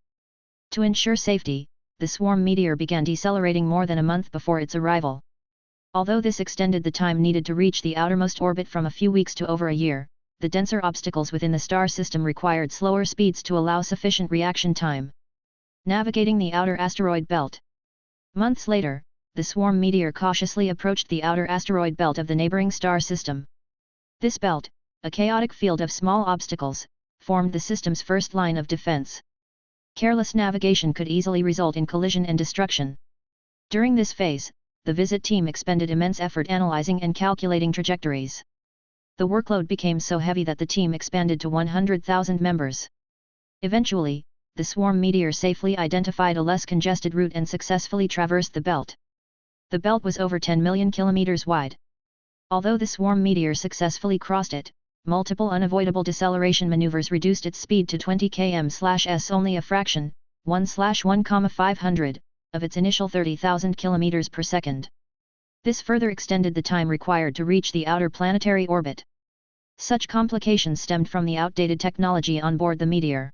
To ensure safety, the swarm meteor began decelerating more than a month before its arrival. Although this extended the time needed to reach the outermost orbit from a few weeks to over a year, the denser obstacles within the star system required slower speeds to allow sufficient reaction time. Navigating the outer asteroid belt. Months later, the swarm meteor cautiously approached the outer asteroid belt of the neighboring star system. This belt, a chaotic field of small obstacles, formed the system's first line of defense. Careless navigation could easily result in collision and destruction. During this phase, the visit team expended immense effort analyzing and calculating trajectories. The workload became so heavy that the team expanded to 100,000 members. Eventually, the swarm meteor safely identified a less congested route and successfully traversed the belt. The belt was over 10 million kilometers wide. Although the swarm meteor successfully crossed it, multiple unavoidable deceleration maneuvers reduced its speed to 20 km/s, only a fraction, 1/1,500, of its initial 30,000 km per second. This further extended the time required to reach the outer planetary orbit. Such complications stemmed from the outdated technology on board the meteor.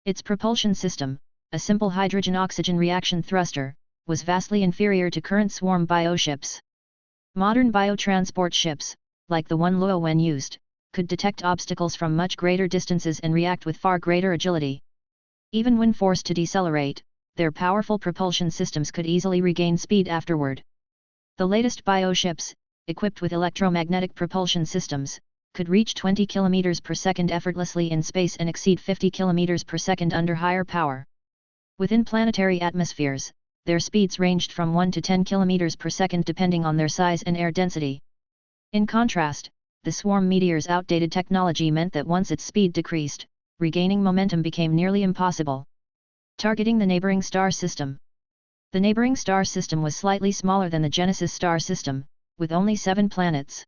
Its propulsion system, a simple hydrogen-oxygen reaction thruster, was vastly inferior to current swarm bioships. Modern biotransport ships, like the one Luo Wen used, could detect obstacles from much greater distances and react with far greater agility. Even when forced to decelerate, their powerful propulsion systems could easily regain speed afterward. The latest bioships, equipped with electromagnetic propulsion systems, could reach 20 km per second effortlessly in space and exceed 50 km per second under higher power. Within planetary atmospheres, their speeds ranged from 1 to 10 km per second depending on their size and air density. In contrast, the swarm meteor's outdated technology meant that once its speed decreased, regaining momentum became nearly impossible. Targeting the neighboring star system. The neighboring star system was slightly smaller than the Genesis star system, with only 7 planets.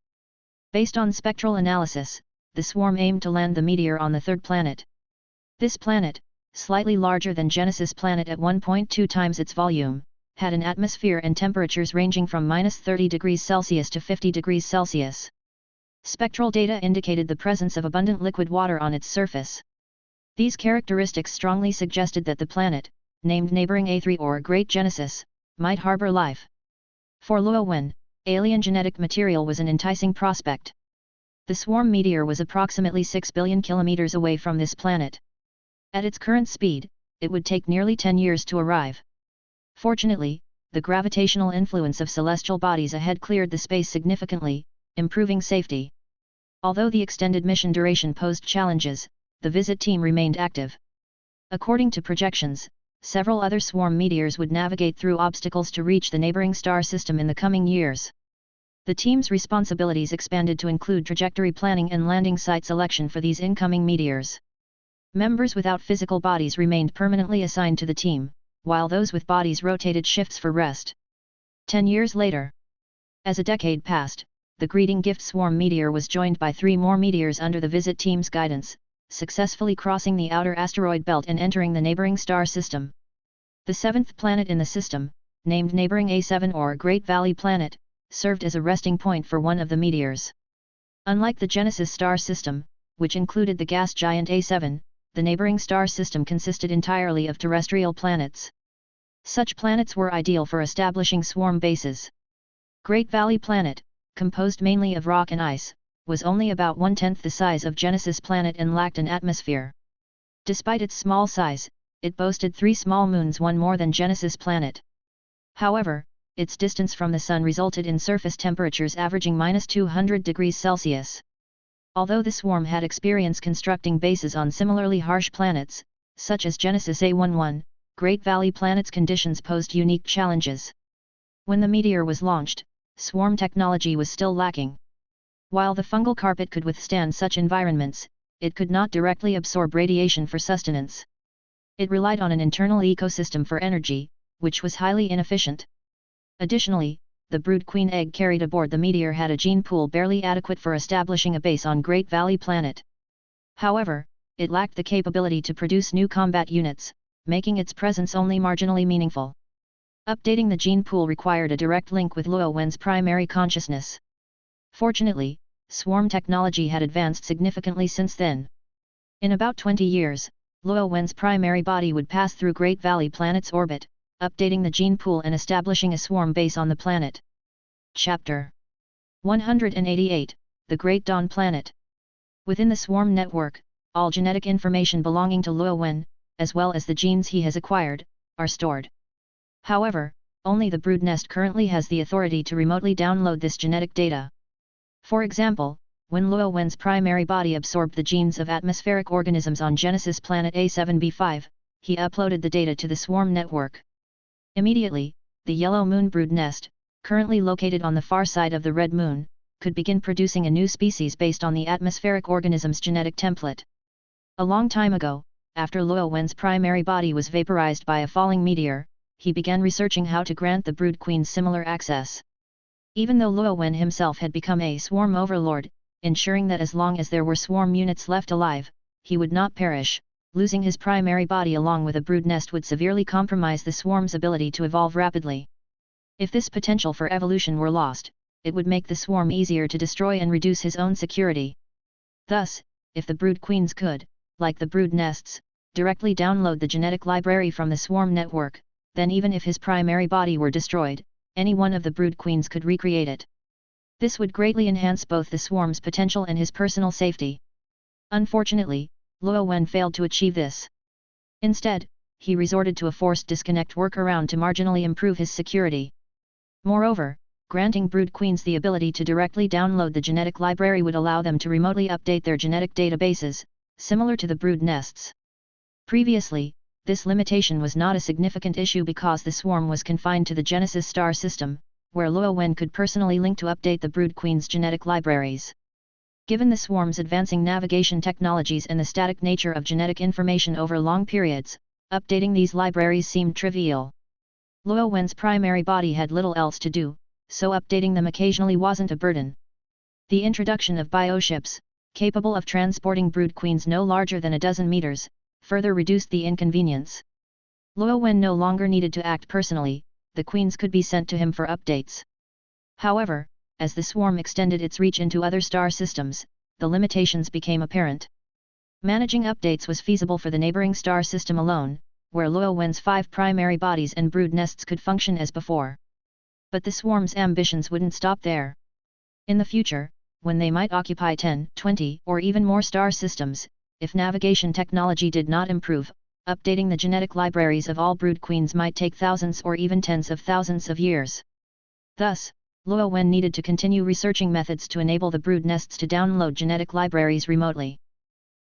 Based on spectral analysis, the swarm aimed to land the meteor on the third planet. This planet, slightly larger than Genesis planet at 1.2 times its volume, had an atmosphere and temperatures ranging from -30 degrees Celsius to 50 degrees Celsius. Spectral data indicated the presence of abundant liquid water on its surface. These characteristics strongly suggested that the planet, named neighboring A3 or Great Genesis, might harbor life. For Luo Wen, alien genetic material was an enticing prospect. The swarm meteor was approximately 6 billion kilometers away from this planet. At its current speed, it would take nearly 10 years to arrive. Fortunately, the gravitational influence of celestial bodies ahead cleared the space significantly, improving safety. Although the extended mission duration posed challenges, the visit team remained active. According to projections, several other swarm meteors would navigate through obstacles to reach the neighboring star system in the coming years. The team's responsibilities expanded to include trajectory planning and landing site selection for these incoming meteors. Members without physical bodies remained permanently assigned to the team, while those with bodies rotated shifts for rest. 10 years later. As a decade passed, the Greeting Gift swarm meteor was joined by 3 more meteors under the visit team's guidance, successfully crossing the outer asteroid belt and entering the neighboring star system. The 7th planet in the system, named neighboring A7 or Great Valley Planet, served as a resting point for one of the meteors. Unlike the Genesis star system, which included the gas giant A7, the neighboring star system consisted entirely of terrestrial planets. Such planets were ideal for establishing swarm bases. Great Valley Planet, composed mainly of rock and ice, was only about 1/10 the size of Genesis planet and lacked an atmosphere. Despite its small size, it boasted 3 small moons, one more than Genesis planet. However, its distance from the Sun resulted in surface temperatures averaging -200 degrees Celsius. Although the swarm had experience constructing bases on similarly harsh planets, such as Genesis A11, Great Valley Planet's conditions posed unique challenges. When the meteor was launched, swarm technology was still lacking. While the fungal carpet could withstand such environments, it could not directly absorb radiation for sustenance. It relied on an internal ecosystem for energy, which was highly inefficient. Additionally, the brood queen egg carried aboard the meteor had a gene pool barely adequate for establishing a base on Great Valley Planet. However, it lacked the capability to produce new combat units, making its presence only marginally meaningful. Updating the gene pool required a direct link with Luo Wen's primary consciousness. Fortunately, swarm technology had advanced significantly since then. In about 20 years, Luo Wen's primary body would pass through Great Valley Planet's orbit, updating the gene pool and establishing a swarm base on the planet. Chapter 188, The Great Dawn Planet. Within the swarm network, all genetic information belonging to Luo Wen, as well as the genes he has acquired, are stored. However, only the brood nest currently has the authority to remotely download this genetic data. For example, when Luo Wen's primary body absorbed the genes of atmospheric organisms on Genesis planet A7b5, he uploaded the data to the swarm network. Immediately, the yellow moon brood nest, currently located on the far side of the red moon, could begin producing a new species based on the atmospheric organism's genetic template. A long time ago, after Luo Wen's primary body was vaporized by a falling meteor, he began researching how to grant the brood queen similar access. Even though Luo Wen himself had become a swarm overlord, ensuring that as long as there were swarm units left alive, he would not perish, losing his primary body along with a brood nest would severely compromise the swarm's ability to evolve rapidly. If this potential for evolution were lost, it would make the swarm easier to destroy and reduce his own security. Thus, if the brood queens could, like the brood nests, directly download the genetic library from the swarm network, then even if his primary body were destroyed, any one of the brood queens could recreate it. This would greatly enhance both the swarm's potential and his personal safety. Unfortunately, Luo Wen failed to achieve this. Instead, he resorted to a forced disconnect workaround to marginally improve his security. Moreover, granting brood queens the ability to directly download the genetic library would allow them to remotely update their genetic databases, similar to the brood nests. Previously, this limitation was not a significant issue because the swarm was confined to the Genesis star system, where Luo Wen could personally link to update the brood queen's genetic libraries. Given the swarm's advancing navigation technologies and the static nature of genetic information over long periods, updating these libraries seemed trivial. Luo Wen's primary body had little else to do, so updating them occasionally wasn't a burden. The introduction of bioships, capable of transporting brood queens no larger than a dozen meters, further reduced the inconvenience. Luo Wen no longer needed to act personally, the queens could be sent to him for updates. However, as the swarm extended its reach into other star systems, the limitations became apparent. Managing updates was feasible for the neighboring star system alone, where Luo Wen's 5 primary bodies and brood nests could function as before. But the swarm's ambitions wouldn't stop there. In the future, when they might occupy 10, 20, or even more star systems, if navigation technology did not improve, updating the genetic libraries of all brood queens might take thousands or even tens of thousands of years. Thus, Luo Wen needed to continue researching methods to enable the brood nests to download genetic libraries remotely.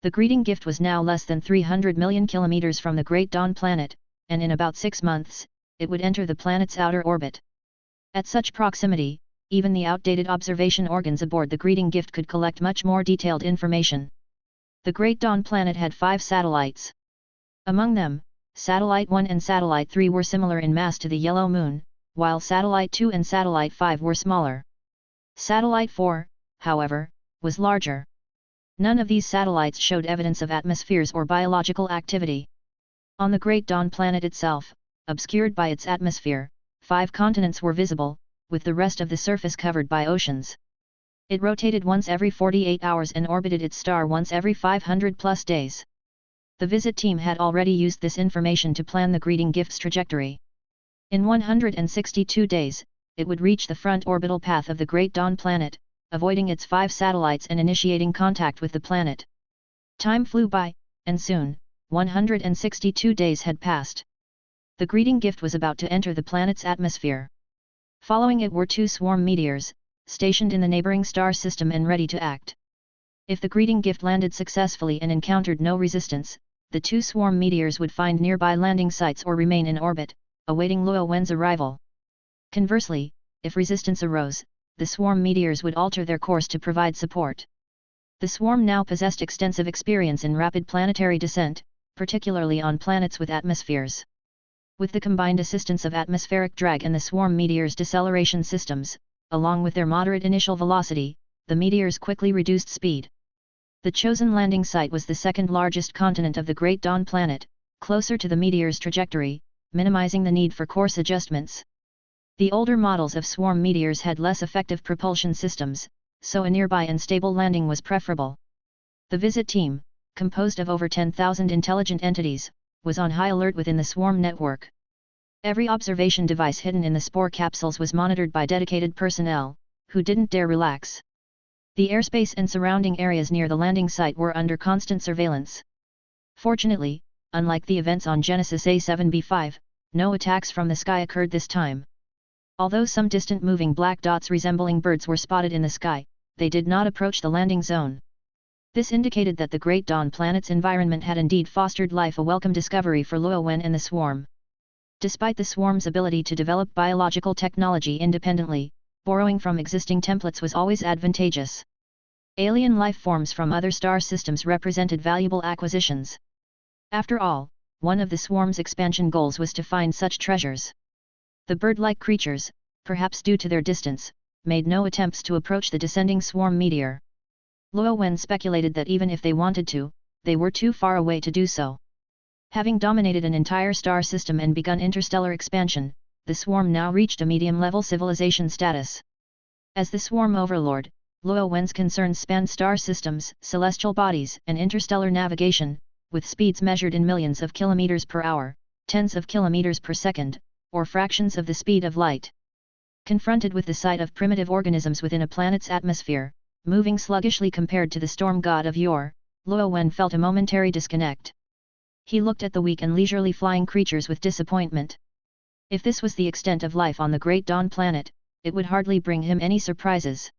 The greeting gift was now less than 300 million kilometers from the Great Dawn Planet, and in about 6 months, it would enter the planet's outer orbit. At such proximity, even the outdated observation organs aboard the greeting gift could collect much more detailed information. The Great Dawn Planet had 5 satellites. Among them, Satellite 1 and Satellite 3 were similar in mass to the Yellow Moon, while Satellite 2 and Satellite 5 were smaller. Satellite 4, however, was larger. None of these satellites showed evidence of atmospheres or biological activity. On the Great Dawn Planet itself, obscured by its atmosphere, 5 continents were visible, with the rest of the surface covered by oceans. It rotated once every 48 hours and orbited its star once every 500+ days. The visit team had already used this information to plan the greeting gift's trajectory. In 162 days, it would reach the front orbital path of the Great Dawn Planet, avoiding its 5 satellites and initiating contact with the planet. Time flew by, and soon, 162 days had passed. The greeting gift was about to enter the planet's atmosphere. Following it were 2 swarm meteors, stationed in the neighboring star system and ready to act. If the greeting gift landed successfully and encountered no resistance, the two swarm meteors would find nearby landing sites or remain in orbit, awaiting Luo Wen's arrival. Conversely, if resistance arose, the swarm meteors would alter their course to provide support. The swarm now possessed extensive experience in rapid planetary descent, particularly on planets with atmospheres. With the combined assistance of atmospheric drag and the swarm meteors' deceleration systems, along with their moderate initial velocity, the meteors quickly reduced speed. The chosen landing site was the second largest continent of the Great Dawn planet, closer to the meteor's trajectory, minimizing the need for course adjustments. The older models of swarm meteors had less effective propulsion systems, so a nearby and stable landing was preferable. The visit team, composed of over 10,000 intelligent entities, was on high alert within the swarm network. Every observation device hidden in the spore capsules was monitored by dedicated personnel, who didn't dare relax. The airspace and surrounding areas near the landing site were under constant surveillance. Fortunately, unlike the events on Genesis A7B5, no attacks from the sky occurred this time. Although some distant moving black dots resembling birds were spotted in the sky, they did not approach the landing zone. This indicated that the Great Dawn planet's environment had indeed fostered life, a welcome discovery for Luo Wen and the swarm. Despite the swarm's ability to develop biological technology independently, borrowing from existing templates was always advantageous. Alien life forms from other star systems represented valuable acquisitions. After all, one of the swarm's expansion goals was to find such treasures. The bird-like creatures, perhaps due to their distance, made no attempts to approach the descending swarm meteor. Luo Wen speculated that even if they wanted to, they were too far away to do so. Having dominated an entire star system and begun interstellar expansion, the swarm now reached a medium-level civilization status. As the swarm overlord, Luo Wen's concerns spanned star systems, celestial bodies, and interstellar navigation, with speeds measured in millions of kilometers per hour, tens of kilometers per second, or fractions of the speed of light. Confronted with the sight of primitive organisms within a planet's atmosphere, moving sluggishly compared to the storm god of yore, Luo Wen felt a momentary disconnect. He looked at the weak and leisurely flying creatures with disappointment. If this was the extent of life on the Great Dawn planet, it would hardly bring him any surprises.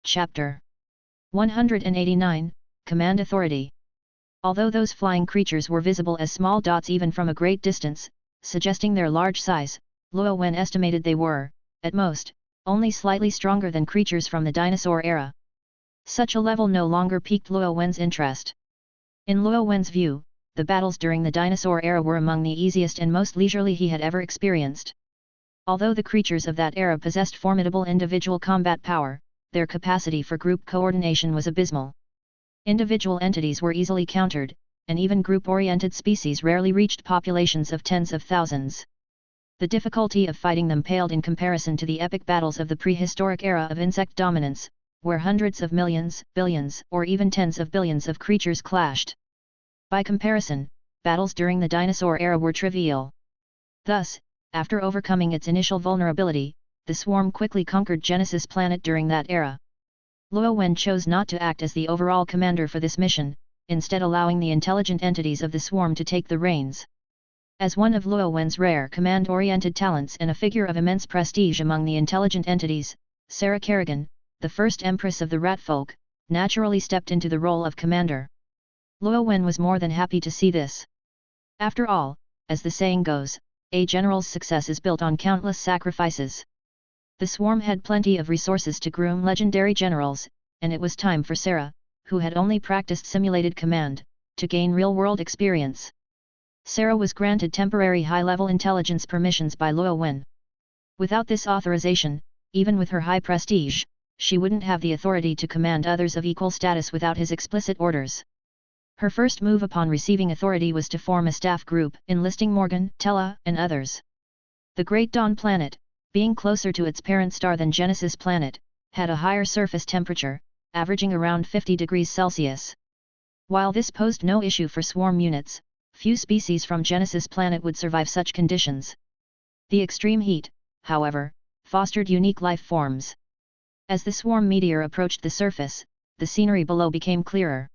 Chapter 189, Command Authority. Although those flying creatures were visible as small dots even from a great distance, suggesting their large size, Luo Wen estimated they were, at most, only slightly stronger than creatures from the dinosaur era. Such a level no longer piqued Luo Wen's interest. In Luo Wen's view, the battles during the dinosaur era were among the easiest and most leisurely he had ever experienced. Although the creatures of that era possessed formidable individual combat power, their capacity for group coordination was abysmal. Individual entities were easily countered, and even group-oriented species rarely reached populations of tens of thousands. The difficulty of fighting them paled in comparison to the epic battles of the prehistoric era of insect dominance, where hundreds of millions, billions, or even tens of billions of creatures clashed. By comparison, battles during the dinosaur era were trivial. Thus, after overcoming its initial vulnerability, the swarm quickly conquered Genesis planet during that era. Luo Wen chose not to act as the overall commander for this mission, instead allowing the intelligent entities of the swarm to take the reins. As one of Luo Wen's rare command-oriented talents and a figure of immense prestige among the intelligent entities, Sarah Kerrigan, the first empress of the Ratfolk, naturally stepped into the role of commander. Luo Wen was more than happy to see this. After all, as the saying goes, a general's success is built on countless sacrifices. The swarm had plenty of resources to groom legendary generals, and it was time for Sarah, who had only practiced simulated command, to gain real-world experience. Sarah was granted temporary high-level intelligence permissions by Luo Wen. Without this authorization, even with her high prestige, she wouldn't have the authority to command others of equal status without his explicit orders. Her first move upon receiving authority was to form a staff group, enlisting Morgan, Tella, and others. The Great Dawn planet, being closer to its parent star than Genesis planet, had a higher surface temperature, averaging around 50 degrees Celsius. While this posed no issue for swarm units, few species from Genesis planet would survive such conditions. The extreme heat, however, fostered unique life forms. As the swarm meteor approached the surface, the scenery below became clearer.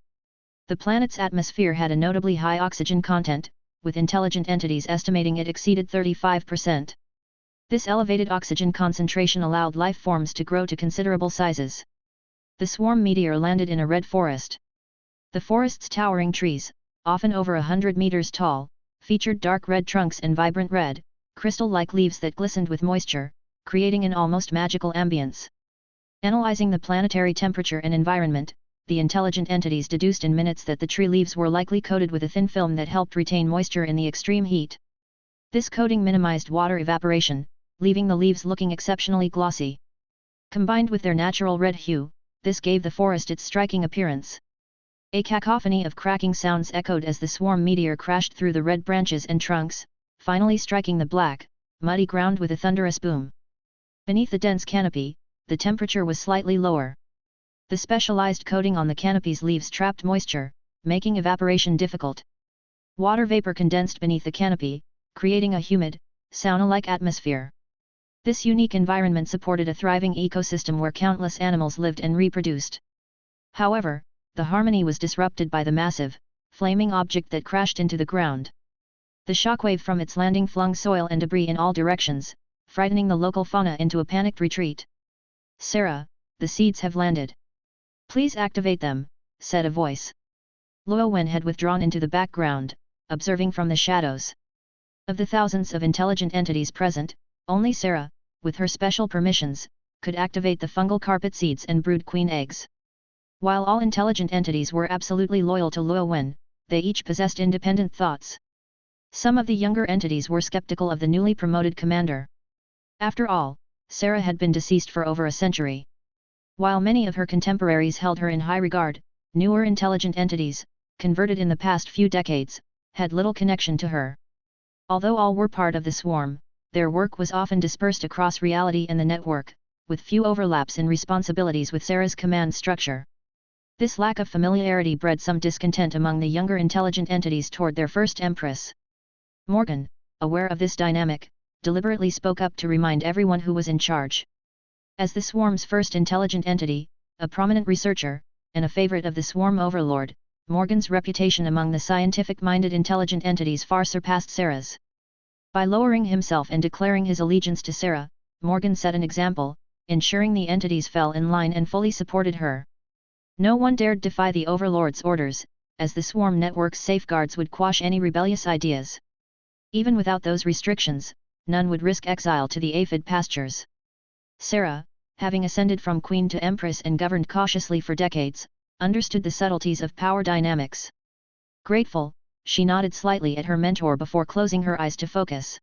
The planet's atmosphere had a notably high oxygen content, with intelligent entities estimating it exceeded 35%. This elevated oxygen concentration allowed life forms to grow to considerable sizes. The swarm meteor landed in a red forest. The forest's towering trees, often over 100 meters tall, featured dark red trunks and vibrant red, crystal-like leaves that glistened with moisture, creating an almost magical ambience. Analyzing the planetary temperature and environment, the intelligent entities deduced in minutes that the tree leaves were likely coated with a thin film that helped retain moisture in the extreme heat. This coating minimized water evaporation, leaving the leaves looking exceptionally glossy. Combined with their natural red hue, this gave the forest its striking appearance. A cacophony of cracking sounds echoed as the swarm meteor crashed through the red branches and trunks, finally striking the black, muddy ground with a thunderous boom. Beneath the dense canopy, the temperature was slightly lower. The specialized coating on the canopy's leaves trapped moisture, making evaporation difficult. Water vapor condensed beneath the canopy, creating a humid, sauna-like atmosphere. This unique environment supported a thriving ecosystem where countless animals lived and reproduced. However, the harmony was disrupted by the massive, flaming object that crashed into the ground. The shockwave from its landing flung soil and debris in all directions, frightening the local fauna into a panicked retreat. "Sarah, the seeds have landed. Please activate them," said a voice. Luo Wen had withdrawn into the background, observing from the shadows. Of the thousands of intelligent entities present, only Sarah, with her special permissions, could activate the fungal carpet seeds and brood queen eggs. While all intelligent entities were absolutely loyal to Luo Wen, they each possessed independent thoughts. Some of the younger entities were skeptical of the newly promoted commander. After all, Sarah had been deceased for over a century. While many of her contemporaries held her in high regard, newer intelligent entities, converted in the past few decades, had little connection to her. Although all were part of the swarm, their work was often dispersed across reality and the network, with few overlaps in responsibilities with Sarah's command structure. This lack of familiarity bred some discontent among the younger intelligent entities toward their first empress. Morgan, aware of this dynamic, deliberately spoke up to remind everyone who was in charge. As the swarm's first intelligent entity, a prominent researcher, and a favorite of the swarm overlord, Morgan's reputation among the scientific-minded intelligent entities far surpassed Sarah's. By lowering himself and declaring his allegiance to Sarah, Morgan set an example, ensuring the entities fell in line and fully supported her. No one dared defy the overlord's orders, as the swarm network's safeguards would quash any rebellious ideas. Even without those restrictions, none would risk exile to the aphid pastures. Sarah, having ascended from queen to empress and governed cautiously for decades, understood the subtleties of power dynamics. Grateful, she nodded slightly at her mentor before closing her eyes to focus.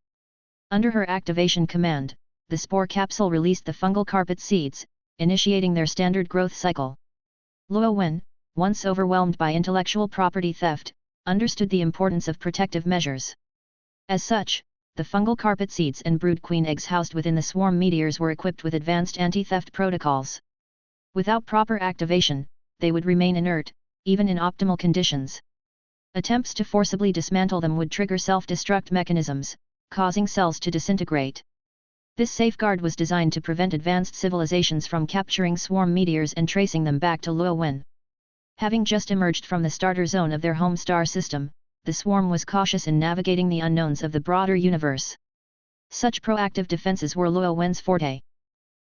Under her activation command, the spore capsule released the fungal carpet seeds, initiating their standard growth cycle. Luo Wen, once overwhelmed by intellectual property theft, understood the importance of protective measures. As such, the fungal carpet seeds and brood queen eggs housed within the swarm meteors were equipped with advanced anti-theft protocols. Without proper activation, they would remain inert, even in optimal conditions. Attempts to forcibly dismantle them would trigger self-destruct mechanisms, causing cells to disintegrate. This safeguard was designed to prevent advanced civilizations from capturing swarm meteors and tracing them back to Luo Wen. Having just emerged from the starter zone of their home star system, the swarm was cautious in navigating the unknowns of the broader universe. Such proactive defenses were Luo Wen's forte.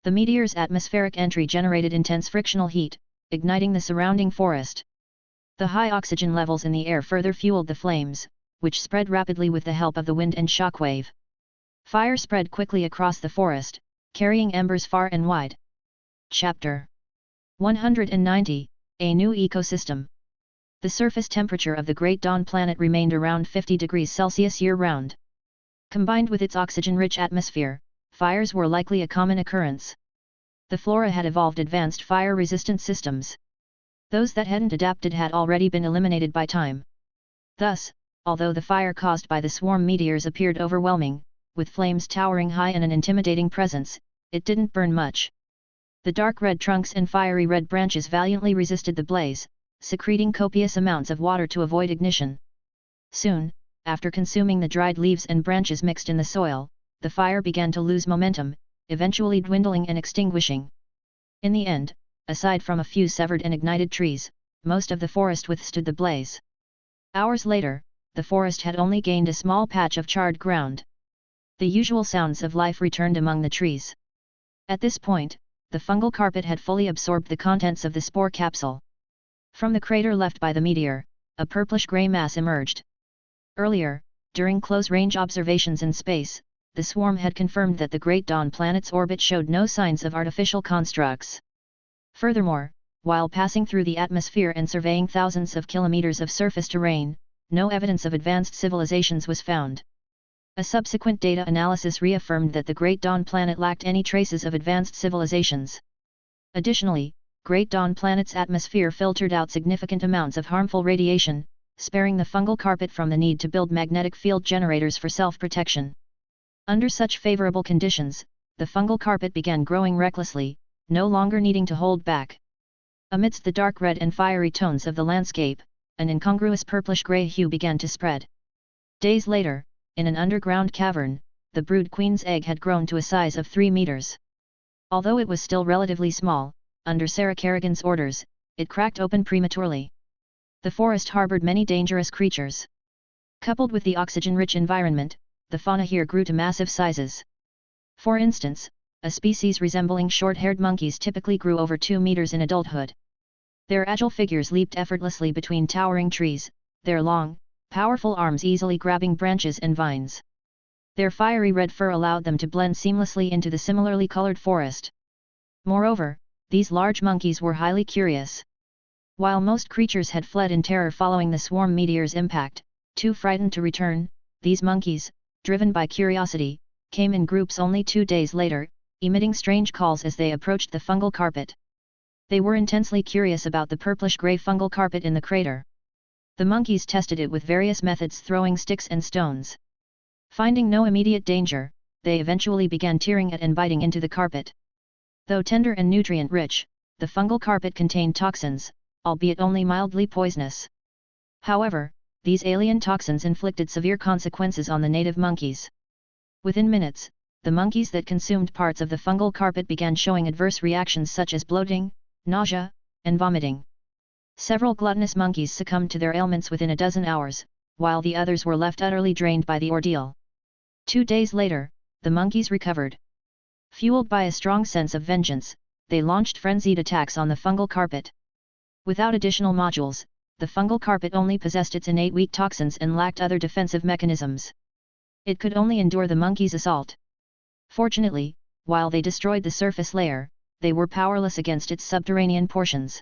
The meteor's atmospheric entry generated intense frictional heat, igniting the surrounding forest. The high oxygen levels in the air further fueled the flames, which spread rapidly with the help of the wind and shockwave. Fire spread quickly across the forest, carrying embers far and wide. Chapter 190, A New Ecosystem. The surface temperature of the Great Dawn planet remained around 50 degrees Celsius year-round. Combined with its oxygen-rich atmosphere, fires were likely a common occurrence. The flora had evolved advanced fire-resistant systems. Those that hadn't adapted had already been eliminated by time. Thus, although the fire caused by the swarm meteors appeared overwhelming, with flames towering high and an intimidating presence, it didn't burn much. The dark red trunks and fiery red branches valiantly resisted the blaze, secreting copious amounts of water to avoid ignition. Soon, after consuming the dried leaves and branches mixed in the soil, the fire began to lose momentum, eventually dwindling and extinguishing. In the end, aside from a few severed and ignited trees, most of the forest withstood the blaze. Hours later, the forest had only gained a small patch of charred ground. The usual sounds of life returned among the trees. At this point, the fungal carpet had fully absorbed the contents of the spore capsule. From the crater left by the meteor, a purplish-gray mass emerged. Earlier, during close-range observations in space, the swarm had confirmed that the Great Dawn planet's orbit showed no signs of artificial constructs. Furthermore, while passing through the atmosphere and surveying thousands of kilometers of surface terrain, no evidence of advanced civilizations was found. A subsequent data analysis reaffirmed that the Great Dawn planet lacked any traces of advanced civilizations. Additionally, Great Dawn planet's atmosphere filtered out significant amounts of harmful radiation, sparing the fungal carpet from the need to build magnetic field generators for self-protection. Under such favorable conditions, the fungal carpet began growing recklessly, no longer needing to hold back. Amidst the dark red and fiery tones of the landscape, an incongruous purplish-gray hue began to spread. Days later, in an underground cavern, the brood queen's egg had grown to a size of 3 meters. Although it was still relatively small, under Sarah Kerrigan's orders, it cracked open prematurely. The forest harbored many dangerous creatures. Coupled with the oxygen-rich environment, the fauna here grew to massive sizes. For instance, a species resembling short-haired monkeys typically grew over 2 meters in adulthood. Their agile figures leaped effortlessly between towering trees, their long, powerful arms easily grabbing branches and vines. Their fiery red fur allowed them to blend seamlessly into the similarly colored forest. Moreover, these large monkeys were highly curious. While most creatures had fled in terror following the swarm meteor's impact, too frightened to return, these monkeys, driven by curiosity, came in groups only 2 days later, emitting strange calls as they approached the fungal carpet. They were intensely curious about the purplish-gray fungal carpet in the crater. The monkeys tested it with various methods, throwing sticks and stones. Finding no immediate danger, they eventually began tearing at and biting into the carpet. Though tender and nutrient-rich, the fungal carpet contained toxins, albeit only mildly poisonous. However, these alien toxins inflicted severe consequences on the native monkeys. Within minutes, the monkeys that consumed parts of the fungal carpet began showing adverse reactions such as bloating, nausea, and vomiting. Several gluttonous monkeys succumbed to their ailments within a dozen hours, while the others were left utterly drained by the ordeal. 2 days later, the monkeys recovered. Fueled by a strong sense of vengeance, they launched frenzied attacks on the fungal carpet. Without additional modules, the fungal carpet only possessed its innate weak toxins and lacked other defensive mechanisms. It could only endure the monkeys' assault. Fortunately, while they destroyed the surface layer, they were powerless against its subterranean portions.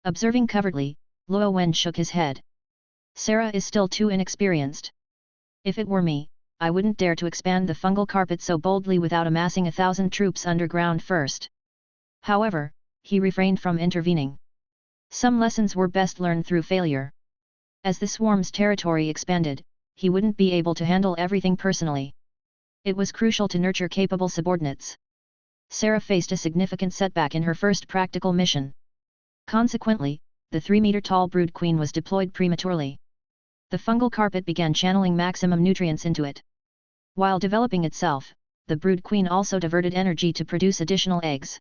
Observing covertly, Luo Wen shook his head. Sarah is still too inexperienced. If it were me, I wouldn't dare to expand the fungal carpet so boldly without amassing 1,000 troops underground first. However, he refrained from intervening. Some lessons were best learned through failure. As the swarm's territory expanded, he wouldn't be able to handle everything personally. It was crucial to nurture capable subordinates. Sarah faced a significant setback in her first practical mission. Consequently, the 3-meter-tall brood queen was deployed prematurely. The fungal carpet began channeling maximum nutrients into it. While developing itself, the brood queen also diverted energy to produce additional eggs.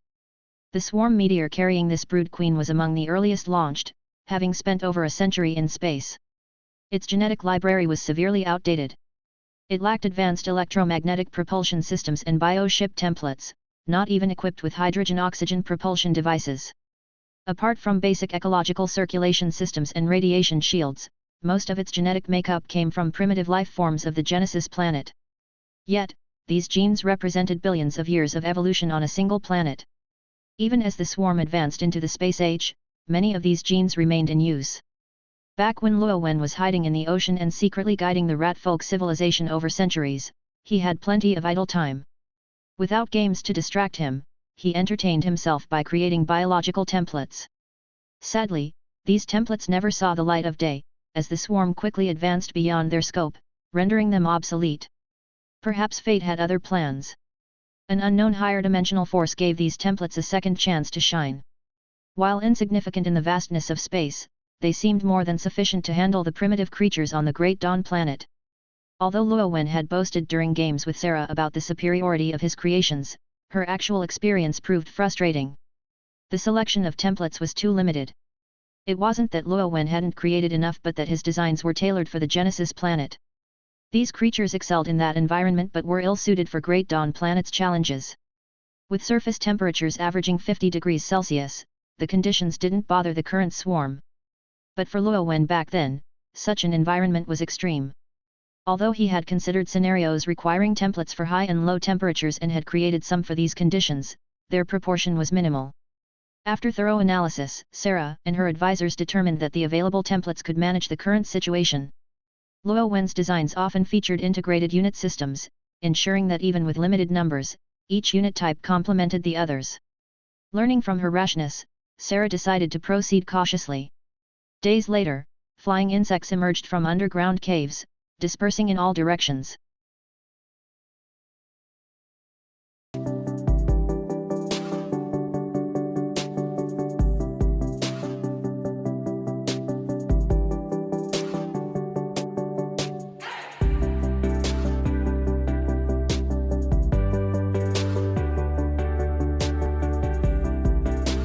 The swarm meteor carrying this brood queen was among the earliest launched, having spent over a century in space. Its genetic library was severely outdated. It lacked advanced electromagnetic propulsion systems and bioship templates, not even equipped with hydrogen-oxygen propulsion devices. Apart from basic ecological circulation systems and radiation shields, most of its genetic makeup came from primitive life forms of the Genesis planet. Yet, these genes represented billions of years of evolution on a single planet. Even as the swarm advanced into the space age, many of these genes remained in use. Back when Luo Wen was hiding in the ocean and secretly guiding the rat folk civilization over centuries, he had plenty of idle time. Without games to distract him, he entertained himself by creating biological templates. Sadly, these templates never saw the light of day, as the swarm quickly advanced beyond their scope, rendering them obsolete. Perhaps fate had other plans. An unknown higher dimensional force gave these templates a second chance to shine. While insignificant in the vastness of space, they seemed more than sufficient to handle the primitive creatures on the Great Dawn planet. Although Luo Wen had boasted during games with Sarah about the superiority of his creations, her actual experience proved frustrating. The selection of templates was too limited. It wasn't that Luo Wen hadn't created enough, but that his designs were tailored for the Genesis planet. These creatures excelled in that environment but were ill-suited for Great Dawn planet's challenges. With surface temperatures averaging 50 degrees Celsius, the conditions didn't bother the current swarm. But for Luo Wen back then, such an environment was extreme. Although he had considered scenarios requiring templates for high and low temperatures and had created some for these conditions, their proportion was minimal. After thorough analysis, Sarah and her advisors determined that the available templates could manage the current situation. Luo Wen's designs often featured integrated unit systems, ensuring that even with limited numbers, each unit type complemented the others. Learning from her rashness, Sarah decided to proceed cautiously. Days later, flying insects emerged from underground caves, dispersing in all directions.